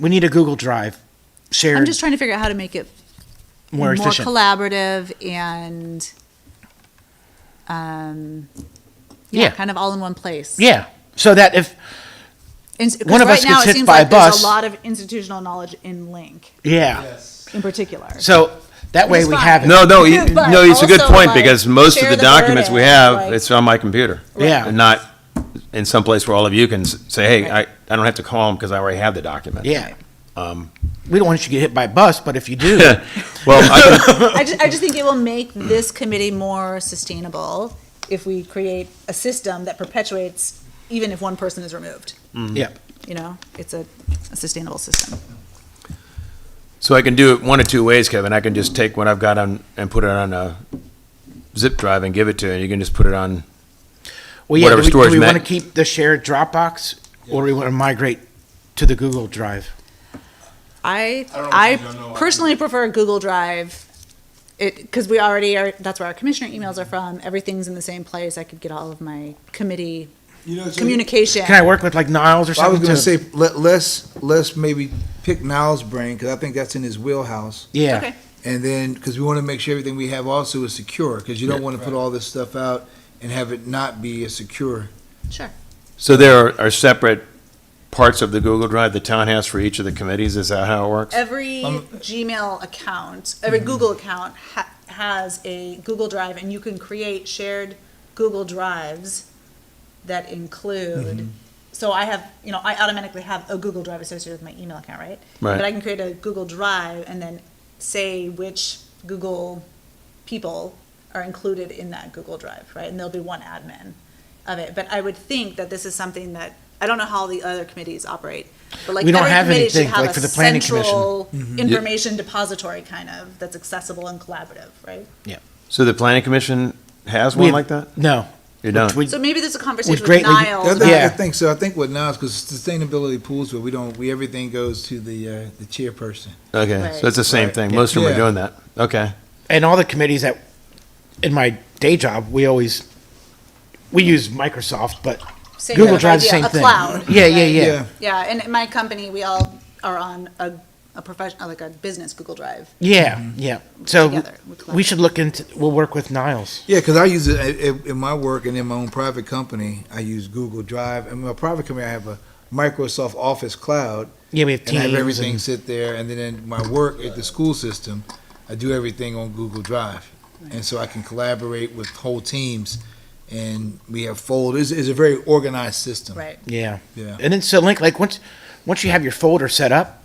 we need a Google Drive I'm shared, just trying to figure out how to make it more efficient. collaborative and, Yeah. kind of all in one place. Yeah, so that if, Because One of right us now gets it hit seems by a like there's bus. a lot of institutional knowledge in Link yeah, in particular. so that way It's we fine. have it. No, But it's a good also, point, like, because most of share the the documents we burden, have, like- it's on my computer. Yeah. And not in some place where all of you can say, hey, Right. I don't have to call them because I already have the document. Yeah. We don't want you to get hit by a bus, but if you do, Well, I can, I just think it will make this committee more sustainable if we create a system that perpetuates even if one person is removed. yeah. It's a sustainable system. so I can do it one of 2 ways, Kevin. I can just take what I've got on and put it on a zip drive and give it to you. You can just put it on. Well, yeah, Whatever do storage we want to ma- keep the shared Dropbox, or do we want to migrate to the Google Drive? I personally prefer Google Drive. Because we already are, that's where our commissioner emails are from. Everything's in the same place. I could get all of my committee communication. Can I work with like Niles or I was something? gonna to- say, let's maybe pick Niles' brain, because I think that's in his wheelhouse. Yeah. Okay. And then, because we want to make sure everything we have also is secure, because you don't want to put all this stuff out and have it not be as secure. Sure. So there are separate parts of the Google Drive the town has for each of the committees. Is that how it works? Every Gmail account, every Google account has a Google Drive, and you can create shared Google Drives that include. So I have, I automatically have a Google Drive associated with my email account, right? Right. But I can create a Google Drive and then say which Google people are included in that Google Drive, right? And there'll be one admin of it. But I would think that this is something that, I don't know how the other committees operate, But like We don't every have committee should anything, have like a for the planning commission. central information depository kind of that's accessible and collaborative, right? So the planning commission has We one have- like that? No. You don't? We- So maybe there's a conversation with greatly- Niles. Yeah. I think so. I think what now is because sustainability pools, but everything goes to the chairperson. Okay, Right. so it's the same Right. thing. Most of them are Yeah. doing that. Okay. And all the committees that, in my day job, we use Microsoft, but Same Google kind of Drive's the idea, same a thing. cloud. Yeah, yeah, right? yeah. Yeah, and in my company, we all are on a professional, like a business Google Drive. Yeah, yeah. So Together, we we collaborate. should look into, we'll work with Niles. Yeah, because I use it in my work and in my own private company. I use Google Drive. And my private company, I have a Microsoft Office cloud, Yeah, we have and I have Teams everything and, sit there. And then in my work at the school system, I do everything on Google Drive, and so I can collaborate with whole teams. And we have folders. It's a very organized system. Right. yeah. Yeah. And then, so Link, like, once you have your folder set up,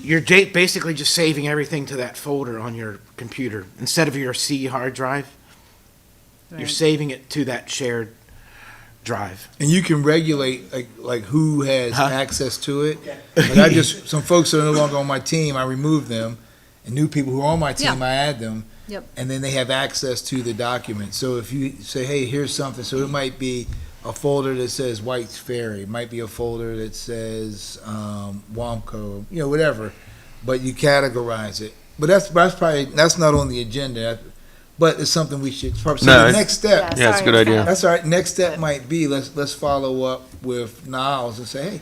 you're basically just saving everything to that folder on your computer. Instead of your C hard drive, you're Right. saving it to that shared drive. And you can regulate like who has Huh? access to it. Like some folks that are no longer on my team, I remove them, and new people who are on my team, Yeah. I add them. Yep. And then they have access to the document. So if you say, hey, here's something, so it might be a folder that says White's Ferry, it might be a folder that says Wamco, whatever, but you categorize it. But that's not on the agenda. But it's something we should probably. No, So the it's- next step. Yeah, it's a good idea. That's all right. Next step might be let's follow up with Niles and say,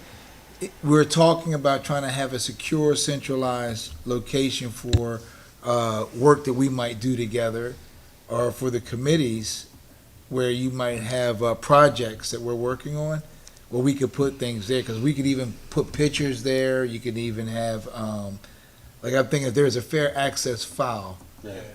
hey, we're talking about trying to have a secure, centralized location for work that we might do together, or for the committees where you might have projects that we're working on, where we could put things there, because we could even put pictures there. You could even have, like I'm thinking, if there's a fair access file,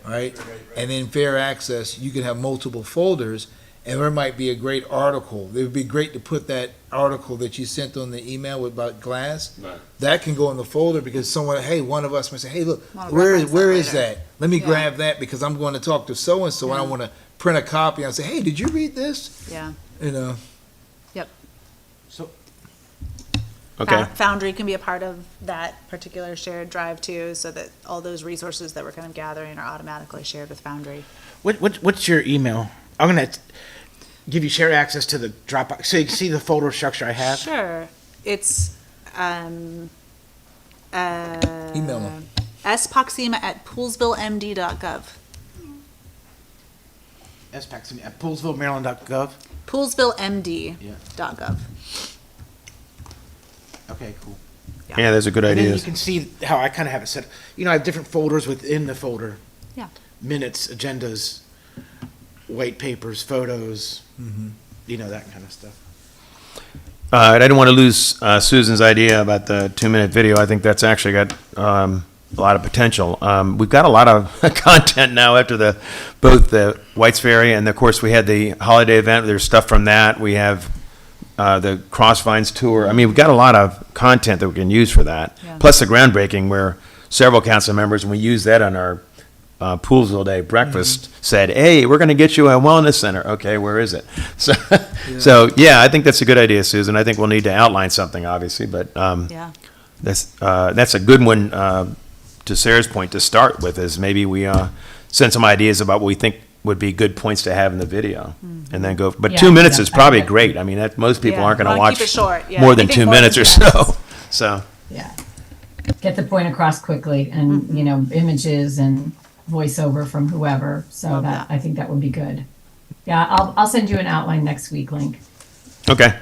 right? And in fair access, you can have multiple folders, and there might be a great article. It would be great to put that article that you sent on the email about glass. Right. That can go in the folder because one of us might say, hey, look, Wanna where reference is that later. that? Let me Yeah. grab that because I'm going to talk to so-and-so and I Yeah. want to print a copy and say, hey, did you read this? Yeah. Okay. Foundry can be a part of that particular shared drive too, so that all those resources that we're kind of gathering are automatically shared with Foundry. What's your email? I'm gonna give you shared access to the Dropbox, so you can see the folder structure I have. Sure. It's, Email them. spoxema@poolsvillemd.gov. SPAC at poolsvillemaryland.gov. Poolsvillemd.gov. Okay, cool. Yeah, those are good And then you ideas. can see how I kind of have it set. I have different folders within the folder. Yeah. Minutes, agendas, white papers, photos, that kind of stuff. I didn't want to lose Susan's idea about the 2-minute video. I think that's actually got a lot of potential. We've got a lot of content now after both the White's Ferry and of course we had the holiday event. There's stuff from that. We have the Crossvines tour. I mean, we've got a lot of content that we can use for that. Yeah. Plus the groundbreaking where several council members, and we use that on our Poolsville Day breakfast, said, hey, we're going to get you a wellness center. Okay, where is it? So yeah, I think that's a good idea, Susan. I think we'll need to outline something, obviously, but Yeah. that's a good one, to Sarah's point, to start with, is maybe we send some ideas about what we think would be good points to have in the video, and then go, but Yeah, 2 minutes is yeah, probably I- great. I mean, most people Yeah, aren't going to wanna keep watch it short, yeah. more than Anything 2 more minutes than or 2 minutes. so. Yeah. Get the point across quickly and, images and voiceover from whoever. So Love that, that. I think that would be good. Yeah, I'll send you an outline next week, Link. Okay.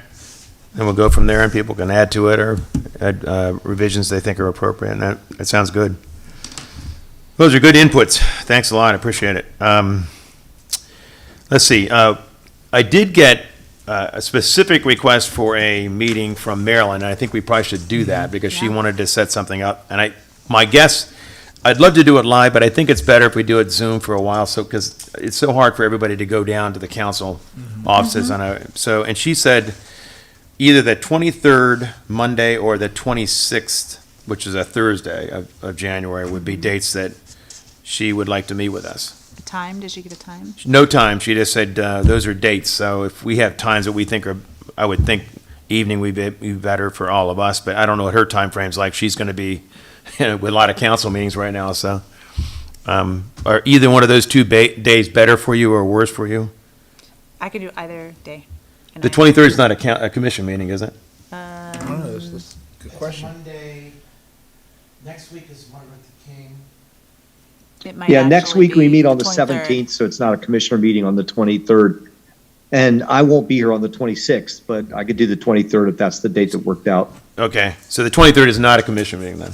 And we'll go from there, and people can add to it or add revisions they think are appropriate, and that sounds good. Those are good inputs. Thanks a lot, I appreciate it. Let's see, I did get a specific request for a meeting from Marilyn, and I think we probably should do that, because she Yeah. wanted to set something up, and my guess, I'd love to do it live, but I think it's better if we do it Zoom for a while, so, because it's so hard for everybody to go down to the council offices and she said either the 23rd Monday or the 26th, which is a Thursday of January, would be dates that she would like to meet with us. A time? Did you get a time? No time, she just said, those are dates, so if we have times that we think I would think evening would be better for all of us, but I don't know what her timeframe's like. She's going to be with a lot of council meetings right now, so. Are either one of those two days better for you or worse for you? I could do either day. And The 23rd is not a commission meeting, is it? I don't know, that's a good question. Monday, next week is Martin Luther King. It might Yeah, next actually week we be meet on the 23rd. 17th, so it's not a commissioner meeting on the 23rd. And I won't be here on the 26th, but I could do the 23rd if that's the date that worked out. Okay, so the 23rd is not a commission meeting then?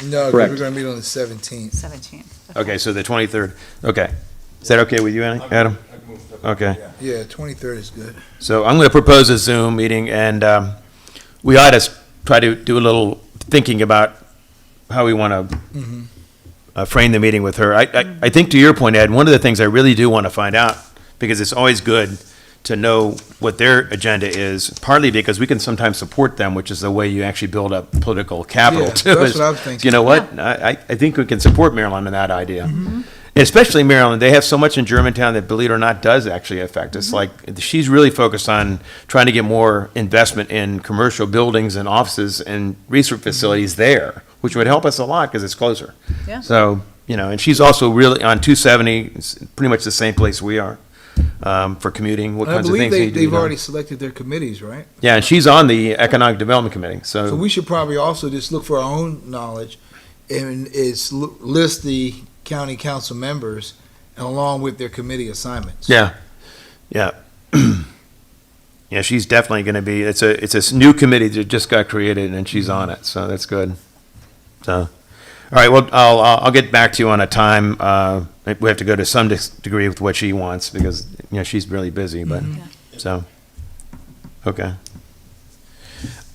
No, 'cause Correct. we're gonna meet on the 17th. 17th. Okay, so the 23rd, okay. Is that okay with you, Adam? Okay. Yeah, 23rd is good. So I'm going to propose a Zoom meeting, and we ought to try to do a little thinking about how we want to frame the meeting with her. I think to your point, Ed, one of the things I really do want to find out, because it's always good to know what their agenda is, partly because we can sometimes support them, which is the way you actually build up political capital, Yeah, too. that's is, what I'm thinking. You know what? I think we can support Maryland in that idea. Especially Maryland, they have so much in Germantown that, believe it or not, does actually affect us. Like, she's really focused on trying to get more investment in commercial buildings and offices and research facilities there, which would help us a lot because it's closer. Yeah. So, and she's also really on 270, it's pretty much the same place we are, for commuting, what And I kinds of believe things they do. they've down. already selected their committees, right? Yeah, and she's on the Economic Development Committee, So we should probably also just look for our own knowledge and list the county council members along with their committee assignments. Yeah, yeah. Yeah, she's definitely going to be, it's a new committee that just got created, and she's on it, so that's good. So, all right, well, I'll get back to you on a time. We have to go to some degree with what she wants, because, she's really busy, but, so, okay.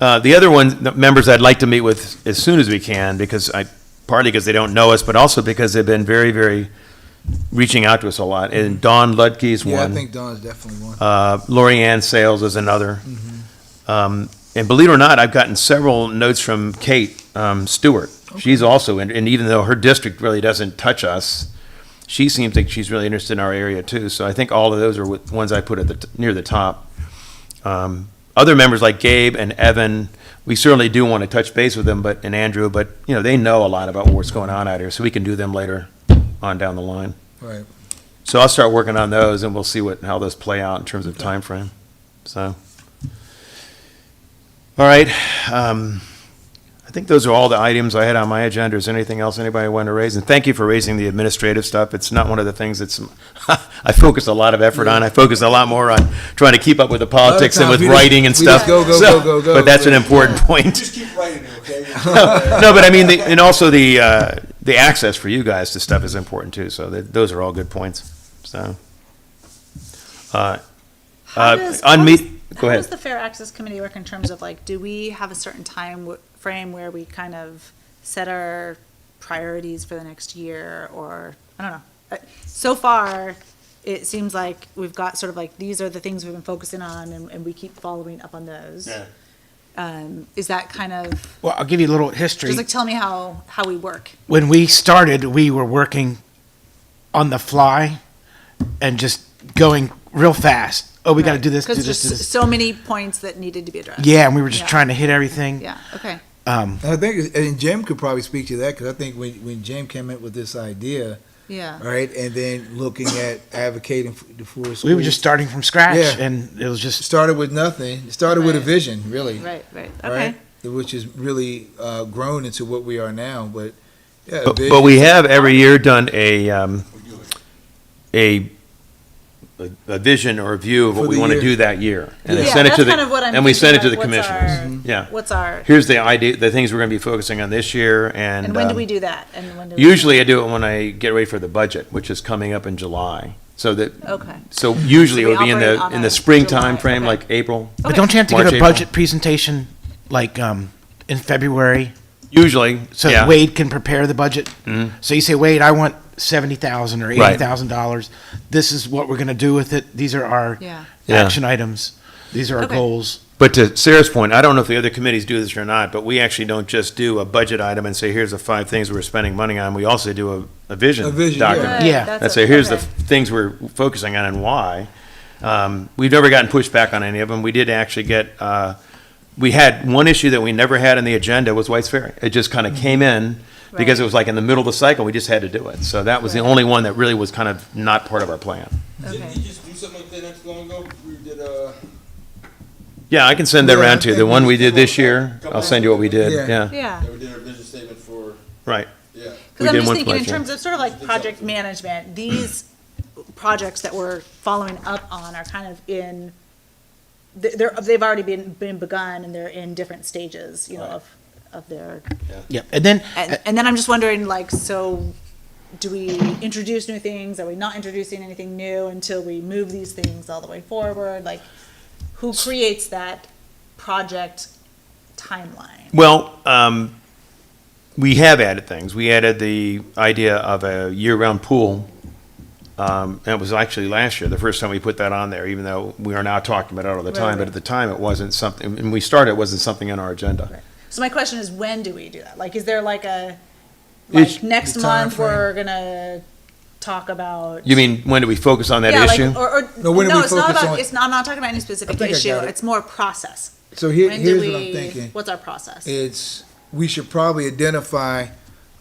The other one, the members I'd like to meet with as soon as we can, partly because they don't know us, but also because they've been very, very reaching out to us a lot. And Dawn Ludke's Yeah, one. I think Dawn's definitely one. Lori Ann Sales is another. And believe it or not, I've gotten several notes from Kate Stewart. She's also, and even though her district really doesn't touch us, she seems like she's really interested in our area too. So I think all of those are ones I put at near the top. Other members like Gabe and Evan, we certainly do want to touch base with them, and Andrew, but they know a lot about what's going on out here, so we can do them later on down the line. Right. So I'll start working on those, and we'll see how those play out in terms of time frame. So, all right. I think those are all the items I had on my agenda. Is there anything else anybody want to raise? And thank you for raising the administrative stuff. It's not one of the things that's I focus a lot of effort on. I focus a lot more on trying to keep up with the politics and with times we writing and just- we just stuff. go. But that's an important point. Just keep writing it, okay? No, but I mean, and also the access for you guys to stuff is important too. So those are all good points. So, How does go ahead. the Fair Access Committee work in terms of do we have a certain time frame where we kind of set our priorities for the next year, or I don't know. So far, it seems like we've got sort of these are the things we've been focusing on, and we keep following up on those. Yeah. Is that kind of Well, I'll give you a little history. just tell me how we work? When we started, we were working on the fly and just going real fast. Oh, we got to do this, do Because this, do just this. so many points that needed to be addressed. Yeah, and we were just Yeah. trying to hit everything. Yeah. Okay. And I think, and Jim could probably speak to that, because I think when Jim came up with this idea, Yeah. right, and then looking at advocating for schools. We were just starting from scratch, Yeah. and it was just Started with nothing. It started with a Right. vision, really. Right. Okay. Right? Which has really grown into what we are now, but, yeah. a But vision. we have every year done a vision or a view of what For we the want to year. do that year. And then Yeah, send it that's to the, kind of what I'm and we send it to the thinking, what's commissioners. Yeah. What's our Here's the idea, the things we're going to be focusing on this year, and. and when do we do that? And when do we Usually I do it when I get ready for the budget, which is coming up in July. So Okay. so usually it So we would be operate on in the a springtime July, frame, okay. like April. But don't you have to March, give a April. budget presentation in February Usually, so yeah. that Wade can prepare the budget? Mhm. So you say, Wade, I want $70,000 or Right. $80,000. This is what we're going to do with it. These are our Yeah. Yeah. action items. These are our Okay. goals. But to Sarah's point, I don't know if the other committees do this or not, but we actually don't just do a budget item and say, here's the 5 things we're spending money on. We also do a vision A vision, yeah. document. Yeah. Let's say, here's the things we're focusing on and why. We've never gotten pushback on any of them. We did actually get we had one issue that we never had on the agenda was White's Ferry. It just kind of came in because Right. it was like in the middle of the cycle, we just had to do it. So that was the only one that really was kind of not part of our plan. Okay. just do something like that not too long ago? We did, Yeah, I can send that Yeah, around to you. The I think one we we did this year, I'll send you what we did, Yeah. yeah, Yeah. we did our vision statement for, right. yeah. We Because I'm did just one thinking in collection. terms of sort of like project management, these projects that we're following up on are kind of in, they've already been begun and they're in different stages, you know, of their, Yep. And then, and then I'm just wondering, like, so do we introduce new things? Are we not introducing anything new until we move these things all the way forward? Like, who creates that project timeline? Well, we have added things. We added the idea of a year-round pool. And it was actually last year, the first time we put that on there, even though we are now talking about it all the Right, time. right. But at the time, it wasn't something, and we started, it wasn't something on our agenda. Right. So my question is, when do we do that? Like, is there like a, It's- like, next The month timeframe. we're gonna talk about? You mean, when do we focus on that Yeah, like, issue? or, No, when do we it's not focus about, on- it's not, I'm not talking about any specific I think I issue, got it. it's more process. So When do here's what I'm we, thinking. what's our process? It's, we should probably identify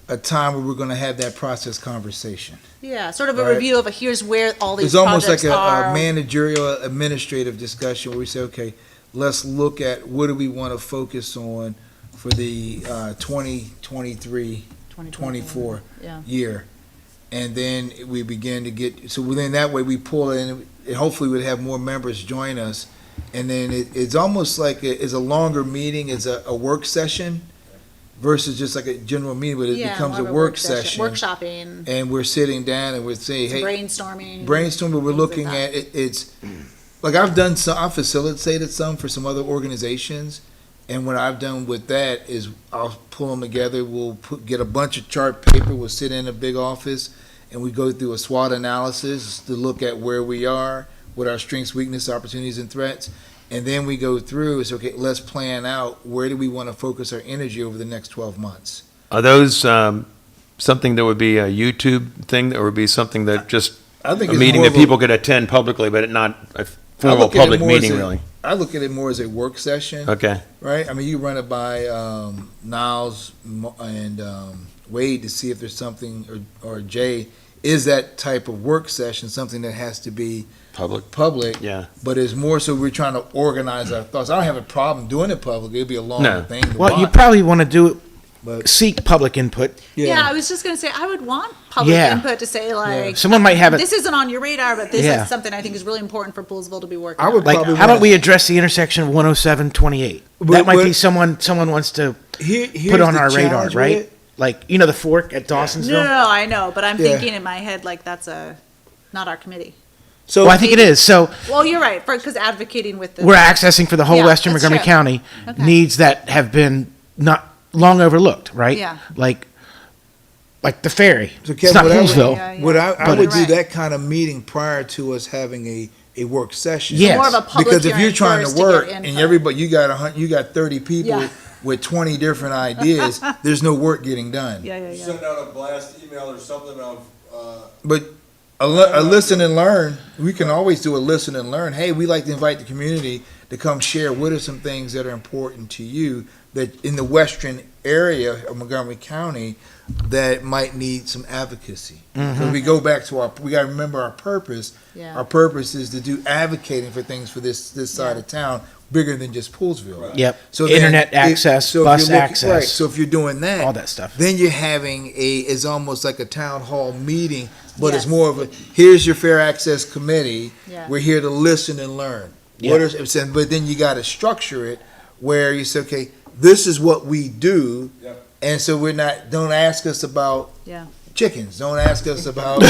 a time where we're gonna have that process conversation. Yeah, sort of a Right. review of here's where all these It's almost like projects are. a managerial administrative discussion where we say, okay, let's look at what do we wanna focus on for the 2023, 24 Yeah. year. And then we begin to get, so within that way, we pull in, and hopefully we'd have more members join us. And then it's almost like it's a longer meeting, it's a work session versus just like a general meeting, but it Yeah, becomes a more of work session. Workshopping, And we're sitting down and we're saying, hey, brainstorming. brainstorm, but we're things like looking that. at it, it's, like I've done some, I've facilitated some for some other organizations. And what I've done with that is I'll pull them together, get a bunch of chart paper, we'll sit in a big office and we go through a SWOT analysis to look at where we are, what our strengths, weaknesses, opportunities and threats. And then we go through, it's okay, let's plan out, where do we want to focus our energy over the next 12 months? Are those something that would be a YouTube thing, or would be something that just I think a it's meeting more that of a- people could attend publicly, but not a I formal look at it public more as meeting, a- really? I look at it more as a work session. Okay, Right, I mean, you run it by Niles and Wade to see if there's something, or Jay, is that type of work session something that has to be public, public? yeah. But it's more so we're trying to organize our thoughts. I don't have a problem doing it public, it'd be a long No. thing to well, you watch. probably want to do it, But, seek public input. Yeah, I was just gonna say, I would want public Yeah. input to say like, Someone might have it, this isn't on your radar, but this Yeah. is something I think is really important for Poolsville to be working I on. would like, probably how about want- we address the intersection of 107, 28? But- That might but- be someone wants to here's put on the our radar, challenge with right? it. Like, you know, the fork at Dawsonville? No, I know, but I'm Yeah. thinking in my head, like, that's not our committee. So, Well, I think it is. So Well, you're right, because advocating with the. we're accessing for the whole Yeah, Western that's Montgomery true. County Okay. needs that have been not long overlooked, right? Yeah. Like the ferry. So, It's Kevin, not what I would- Poolsville. Yeah, what I But would do Right. that kind of meeting prior to us having a work session. Yes. More of a public Because if you're hearing trying first to get work and input. everybody, you got 30 people Yeah. with 20 different ideas, there's no work getting done. Yeah, yeah, yeah. Send out a blast email or something of, But a listen and learn, we can always do a listen and learn. Hey, we like to invite the community to come share what are some things that are important to you that in the western area of Montgomery County that might need some advocacy. So we go back to we got to remember our purpose. Yeah. Our purpose is to do advocating for things for this side of town, bigger than just Poolsville. Yep. So then Internet if- access, so if bus you're looking- access, Right, so if you're doing that, all that stuff. then you're having it's almost like a town hall meeting, but it's Yes. more of a, here's your fair access committee. Yeah. We're here to listen and learn. Yeah. What are, but then you got to structure it where you say, okay, this is what we do. Yep. And so don't ask us about Yeah. chickens. Don't ask us about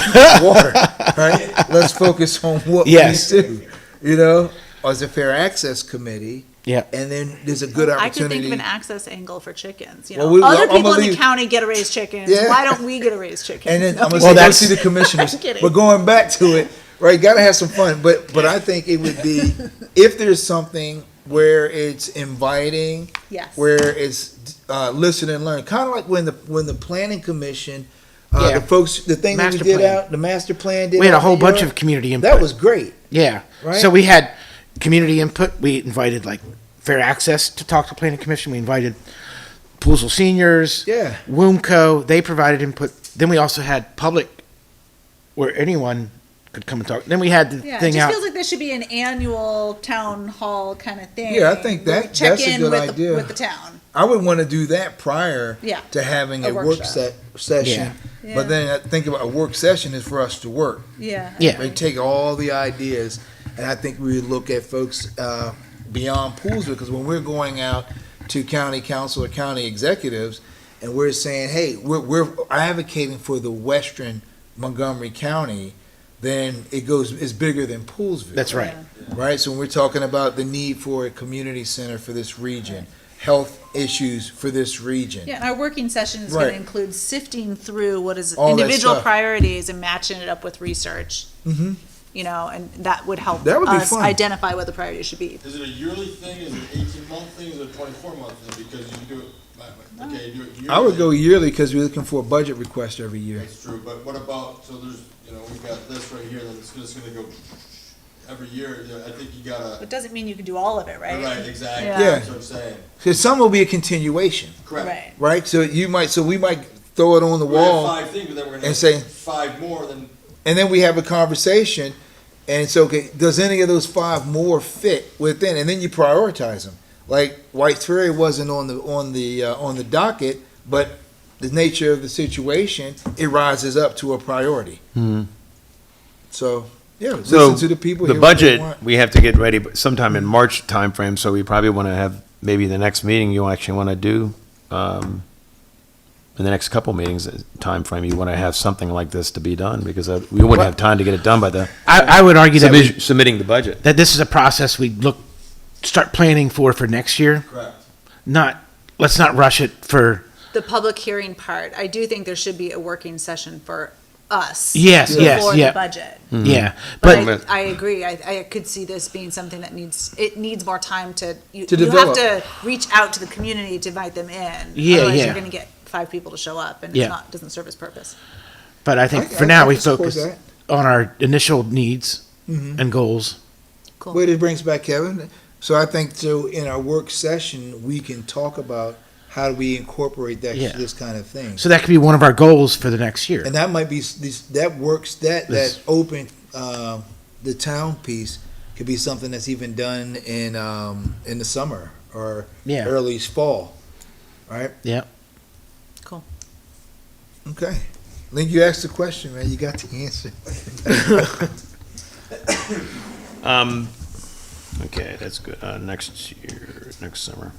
water, right? Let's focus on what Yes. we do, you know, as a fair access committee. Yeah. And then there's a good I could opportunity. think of an access angle for chickens, you Well, know. Other I'm people gonna in the leave- county get to raise chickens, Yeah. why don't we get to raise chickens? And then I'm gonna Well, say, go that's- see the commissioners. I'm kidding. But going back to it, right, gotta have some fun. But I think it would be, if there's something where it's inviting, Yes. where it's listen and learn, kind of like when the planning commission, Yeah. the thing that Master we did plan. out, the master plan did. We had a out in whole New bunch York, of community input. that was great. Yeah. Right? So we had community input. We invited like fair access to talk to planning commission. We invited Poolsville Seniors, Yeah. Woomco, they provided input. Then we also had public where anyone could come and talk. Then we had the Yeah, it thing just out. feels like there should be an annual town hall kind of thing. Yeah, I think where we that- check that's a in good with idea. with the town. I would want to do that prior Yeah. to having A a work workshop. session. Yeah. But then I think about a work session is for us to work. Yeah. Yeah. They take all the ideas, and I think we would look at folks beyond Poolsville, because when we're going out to county council or county executives, and we're saying, hey, we're advocating for the western Montgomery County, then it's bigger than Poolsville. That's right. Right, so when we're talking about the need for a community center for this region, health issues for this region. Yeah, and our working session is going Right. to include sifting through what is All that individual stuff. priorities and matching it up with research. Mhm. You know, and that would help That would be us fun. identify what the priorities should be. Is it a yearly thing, is it an 18-month thing, is it a 24-month thing, because you do it, okay, you do it yearly. I would go yearly because we're looking for a budget request every year. That's true, but what about, so there's, we've got this right here, that's just gonna go every year, I think you gotta. It doesn't mean you can do all of it, right? Right, exactly, Yeah. Yeah. that's what I'm saying. Because some will be a continuation, Correct. Right. right? So we might throw it on the We're gonna have wall, 5 things, but then we're gonna and have say- 5 more, then and then we have a conversation, and it's okay, does any of those 5 more fit within? And then you prioritize them. Like White Ferry wasn't on the docket, but the nature of the situation, it rises up to a priority. So, yeah, So, listen to the people. The hear what they budget, want. we have to get ready sometime in March timeframe, so we probably want to have, maybe the next meeting you actually want to do, in the next couple meetings, timeframe, you want to have something like this to be done, because we wouldn't have time to get it done by the I would argue that submitting the budget. that this is a process we start planning for next year. correct. Let's not rush it for, The public hearing part, I do think there should be a working session for us. Yes, yes, Before yeah. the budget. yeah. But But I agree, I could see this being something that needs more time you have develop. to reach out to the community to invite them in. Yeah, Otherwise, yeah. you're gonna get 5 people to show up and Yeah. doesn't serve its purpose. But I think I- for I- now, I we can support focus that. on our initial needs Mhm. and goals. Cool. Wait, it brings back Kevin. So I think in our work session, we can talk about how do we incorporate Yeah. this kind of thing. So that could be one of our goals for the next year. And that might be, that open, the town piece could be something that's even done in the summer or Yeah. early fall, right? Yeah. Cool. Okay. Link, you asked the question, man. You got the answer. Okay, that's good. Next year, next summer.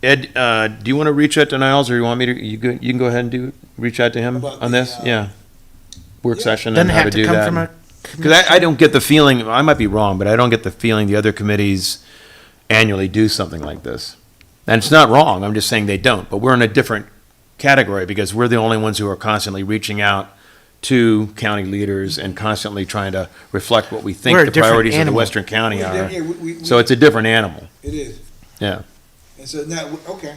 Ed, do you want to reach out to Niles, or you want me to, you can go ahead and reach out to him About on the, this? Yeah. Work session Doesn't and how have to to do come from that. a. Because I don't get the feeling, I might be wrong, but I don't get the feeling the other committees annually do something like this. And it's not wrong, I'm just saying they don't, but we're in a different category because we're the only ones who are constantly reaching out to county leaders and constantly trying to reflect what we think We're a the different priorities of the animal. Western County are. Yeah, So it's a different animal, It is. yeah, And so now, okay.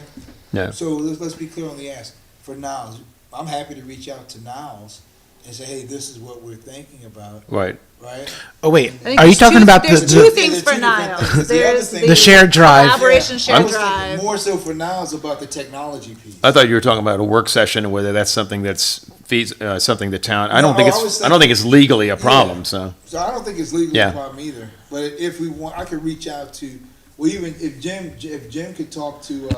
yeah. So let's be clear on the ask. For Niles, I'm happy to reach out to Niles and say, hey, this is what we're thinking about, Right. right? Oh, wait. I think Are you there's talking two- about there's the, two the, things There's for two different Niles. things. The other There's thing- the shared drive? Collaboration, I shared was thinking drive. more so for Niles about the technology piece. I thought you were talking about a work session and whether that's something that's something the town, I don't think No, I was it's, I don't think it's legally a problem, so. So I don't think it's legally Yeah. a problem either. But if we want, I could reach out to, well, even if Jim could talk to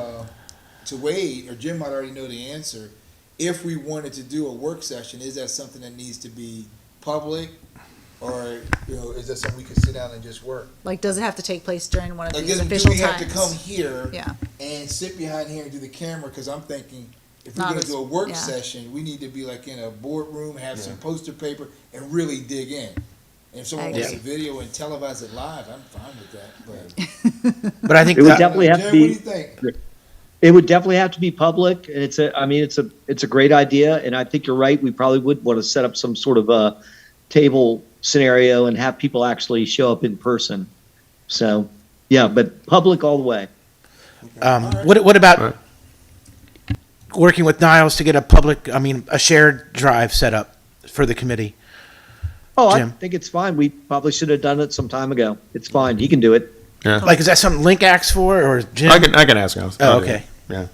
Wade, or Jim might already know the answer. If we wanted to do a work session, is that something that needs to be public? Or, is that something we could sit down and just work? Like, does it have to take place during one of Like, these do official we times? have to come here Yeah. and sit behind here and do the camera? Because I'm thinking, if we're Not gonna as- do a work yeah. session, we need to be like in a boardroom, have some poster paper, and really dig in. And if someone I wants agree. a video and televise it live, I'm fine with that. But but I think It would that, definitely have to Jim, what do you be, think? it would definitely have to be public. And it's a great idea. And I think you're right. We probably would want to set up some sort of a table scenario and have people actually show up in person. So, yeah, but public all the way. what about Right. working with Niles to get a shared drive set up for the committee? Oh, I Jim? think it's fine. We probably should have done it some time ago. It's fine. He can do it. Yeah. Like, is that something Link asks for, or Jim? I can ask him. Oh, okay. Yeah.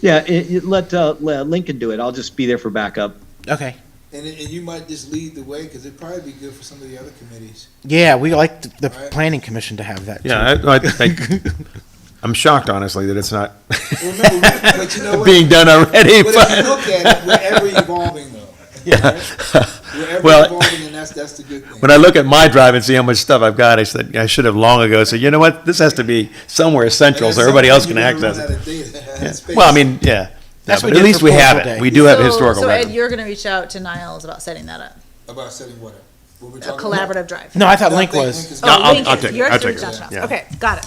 Yeah, let Lincoln do it. I'll just be there for backup. Okay. And you might just lead the way, because it'd probably be good for some of the other committees. Yeah, we like the Right. planning commission to have that. Yeah, too. I'm shocked, honestly, that it's not Well, remember, but you know what? being done already. But if you look at it, we're ever evolving, though. Yeah. Right? We're ever Well, evolving, and that's the good thing. when I look at my drive and see how much stuff I've got, I said I should have long ago said, you know what, this has to be somewhere central so everybody else can access it. Yeah. Well, I mean, yeah. That's Yeah, what but we at did least for we have Portable it. Day. We do have a historical So Ed, record. you're gonna reach out to Niles about setting that up, About setting what up? What we're a talking about? collaborative drive. No, I thought No, Link I think was. Link is Oh, good. I'll Link take is, it. you're I'll to take reach it. out to us. Yeah. Okay, got it.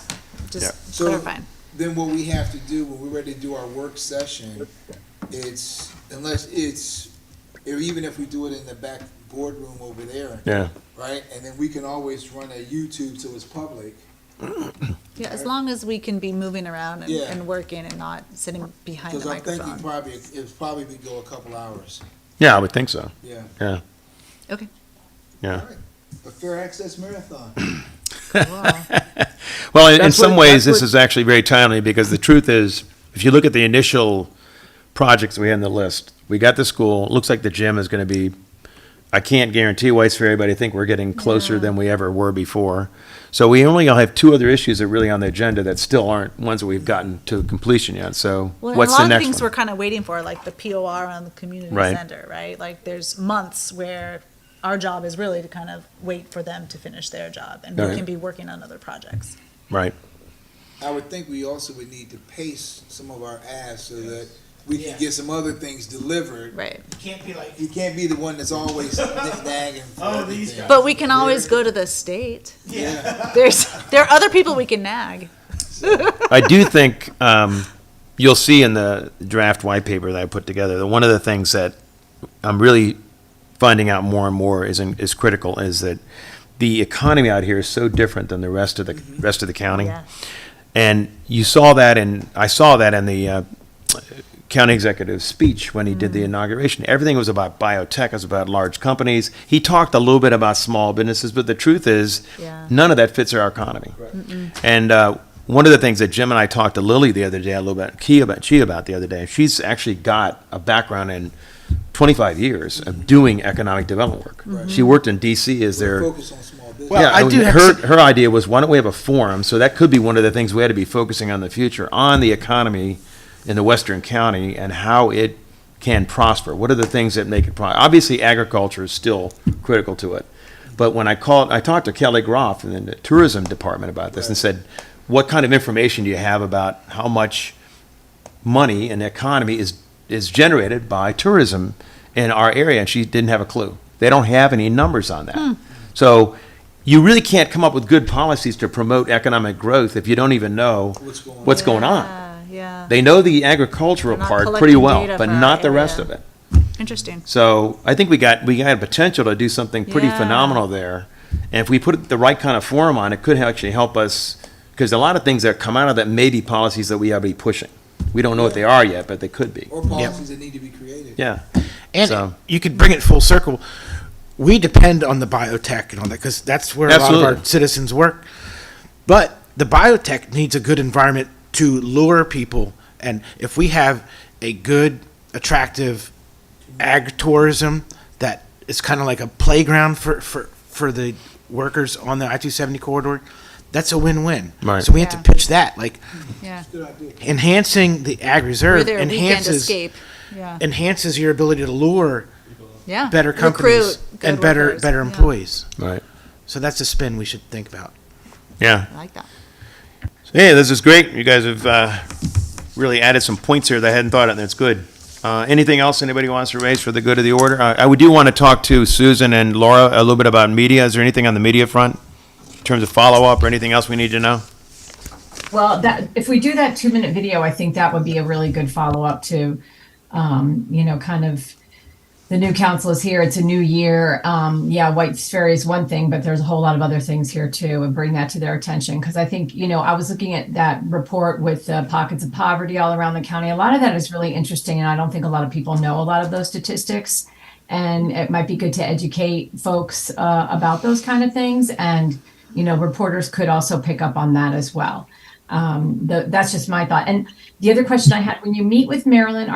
Just So- clarifying. Then what we have to do when we're ready to do our work session, it's, or even if we do it in the back boardroom over there, Yeah. right? And then we can always run a YouTube so it's public. Yeah, as long as we can be moving around and, Yeah. and working and not sitting behind Because the I'm thinking microphone. it'd probably go a couple hours. Yeah, I would think so. Yeah. Yeah. Okay. Yeah. All right. A fair access marathon. Well, in That's some what- ways, that's this is actually very timely because the truth is, if you look at the initial projects we had on the list, we got the school, it looks like the gym is going to be, I can't guarantee White's Ferry, but I think we're getting closer Yeah. than we ever were before. So we only have two other issues that are really on the agenda that still aren't ones that we've gotten to completion yet. So Well, what's and a the lot of next things one? we're kind of waiting for, like the POR on the community Right. center, right? Like there's months where our job is really to kind of wait for them to finish their job, and we Right. can be working on other projects. Right. I would think we also would need to pace some of our asks so that we can get some other things delivered. Right. Can't be like. You can't be the one that's always nagging for everything. But we can always go to the state. Yeah. There are other people we can nag. I do think you'll see in the draft white paper that I put together that one of the things that I'm really finding out more and more is critical is that the economy out here is so different than the rest of the county. Yeah. And you saw that, and I saw that in the county executive's speech when he did the inauguration. Everything was about biotech, it was about large companies. He talked a little bit about small businesses, but the truth is, Yeah. none of that fits our economy. And one of the things that Jim and I talked to Lily the other day, a little bit, Chi about the other day, she's actually got a background in 25 years of doing economic development work. She worked in D.C. as their Focus on small business. Well, yeah, I do have her, some- her idea was, why don't we have a forum? So that could be one of the things we had to be focusing on in the future, on the economy in the Western County and how it can prosper. What are the things that make it prosper? Obviously, agriculture is still critical to it. But when I talked to Kelly Groff in the tourism department about this and said, what kind of information do you have about how much money in the economy is generated by tourism in our area? And she didn't have a clue. They don't have any numbers on that. So you really can't come up with good policies to promote economic growth if you don't even know what's going on. Yeah. They know the agricultural They're not part pretty collecting well, data but for our not the rest area. of it. Interesting. So I think we got a potential to do something pretty Yeah. phenomenal there. And if we put the right kind of forum on, it could actually help us, because a lot of things that come out of that may be policies that we ought to be pushing. We don't know what they are yet, but they could be. Or policies that need to be created. Yeah. And So- you could bring it full circle. We depend on the biotech and all that because that's where a lot of Absolutely. our citizens work. But the biotech needs a good environment to lure people. And if we have a good, attractive ag tourism that is kind of like a playground for the workers on the I-270 corridor, that's a win-win. Right. So we have to Yeah. pitch that. Like Yeah. Good idea. enhancing the ag We're reserve their weekend enhances escape. Yeah. enhances your ability to lure Yeah. better companies Recruit good and better workers. better Yeah. employees. Right. So that's a spin we should think about. Yeah. I like that. Hey, this is great. You guys have really added some points here that I hadn't thought of, and that's good. Anything else anybody wants to raise for the good of the order? I do want to talk to Susan and Laura a little bit about media. Is there anything on the media front in terms of follow-up or anything else we need to know? Well, that, if we do that 2-minute video, I think that would be a really good follow-up to, kind of, the new council is here, it's a new year. White's Ferry is one thing, but there's a whole lot of other things here too, and bring that to their attention. Because I think, I was looking at that report with pockets of poverty all around the county. A lot of that is really interesting, and I don't think a lot of people know a lot of those statistics. And it might be good to educate folks about those kind of things. And reporters could also pick up on that as well. That's just my thought. And the other question I had, when you meet with Marilyn,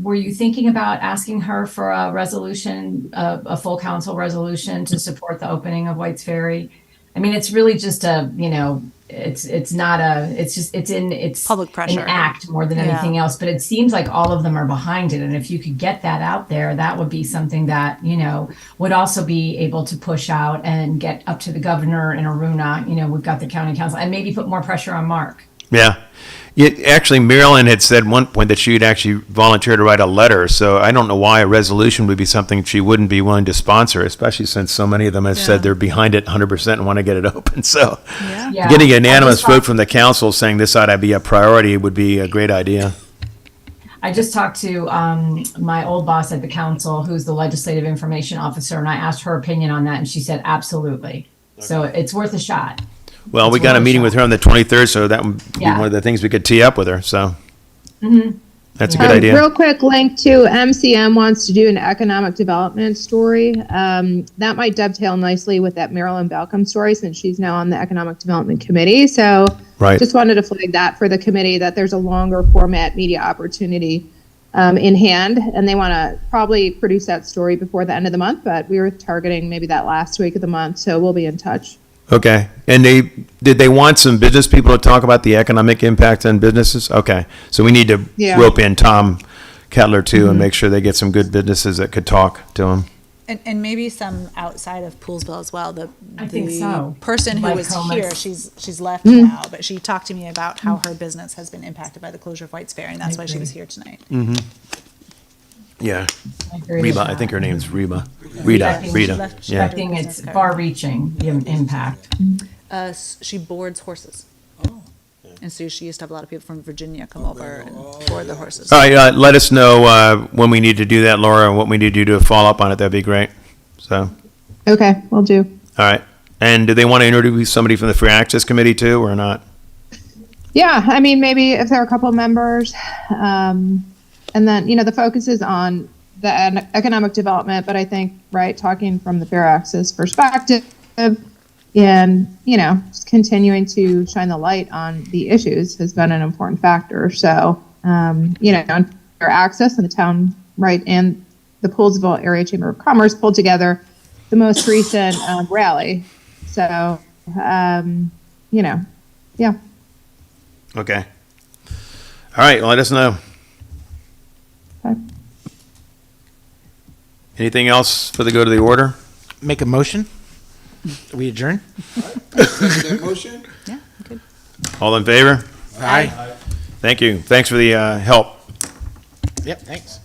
were you thinking about asking her for a resolution, a full council resolution to support the opening of White's Ferry? I mean, it's really just it's Public pressure. an act more than Yeah. anything else, but it seems like all of them are behind it. And if you could get that out there, that would be something that, would also be able to push out and get up to the governor in Aruna. We've got the county council, and maybe put more pressure on Mark. Yeah. Actually, Marilyn had said one point that she'd actually volunteered to write a letter, so I don't know why a resolution would be something she wouldn't be willing to sponsor, especially since so many of them have Yeah. said they're behind it 100% and want to get it open. So Yeah. Yeah. getting a unanimous I just vote from the council saying this ought to be a priority would be a great idea. I just talked to my old boss at the council, who's the legislative information officer, and I asked her opinion on that, and she said absolutely. So it's worth a shot. Well, we It's got a worth a meeting shot. with her on the 23rd, so that would be Yeah. one of the things we could tee up with her, so. That's a Yeah. good idea. Real quick link to MCM wants to do an economic development story. That might dovetail nicely with that Marilyn Balcom story since she's now on the Economic Development Committee. So Right. just wanted to flag that for the committee that there's a longer format media opportunity in hand, and they want to probably produce that story before the end of the month, but we were targeting maybe that last week of the month, so we'll be in touch. Okay. And did they want some business people to talk about the economic impact on businesses? Okay. So we need to Yeah. rope in Tom Kettler too and make sure they get some good businesses that could talk to them. And maybe some outside of Poolsville as well. I think so. Person who Like was Comus. here, she's left now, but she talked to me about how her business has been impacted by the closure of White's Ferry, and that's why she was here tonight. Yeah. I agree with Reba, I that. think her name's Reba. I Rita. think- Rita. left- I Yeah. think it's far-reaching impact. She boards horses. And so she used to have a lot of people from Virginia come over and board the horses. All right. Let us know when we need to do that, Laura, and what we need to do to follow up on it. That'd be great. So, Okay, we'll do. all right. And do they want to introduce somebody from the Free Access Committee too, or not? Yeah, I mean, maybe if there are a couple of members, and then, the focus is on the economic development, but I think, right, talking from the fair access perspective and, just continuing to shine the light on the issues has been an important factor. So, on fair access in the town, right, and the Poolsville Area Chamber of Commerce pulled together the most recent rally. So, yeah. Okay. All right. Let us know. Okay. Anything else for the go to the order? Make a motion? We adjourn? That motion? Yeah, good. All in favor? Aye. Thank you. Thanks for the help. Yep, thanks.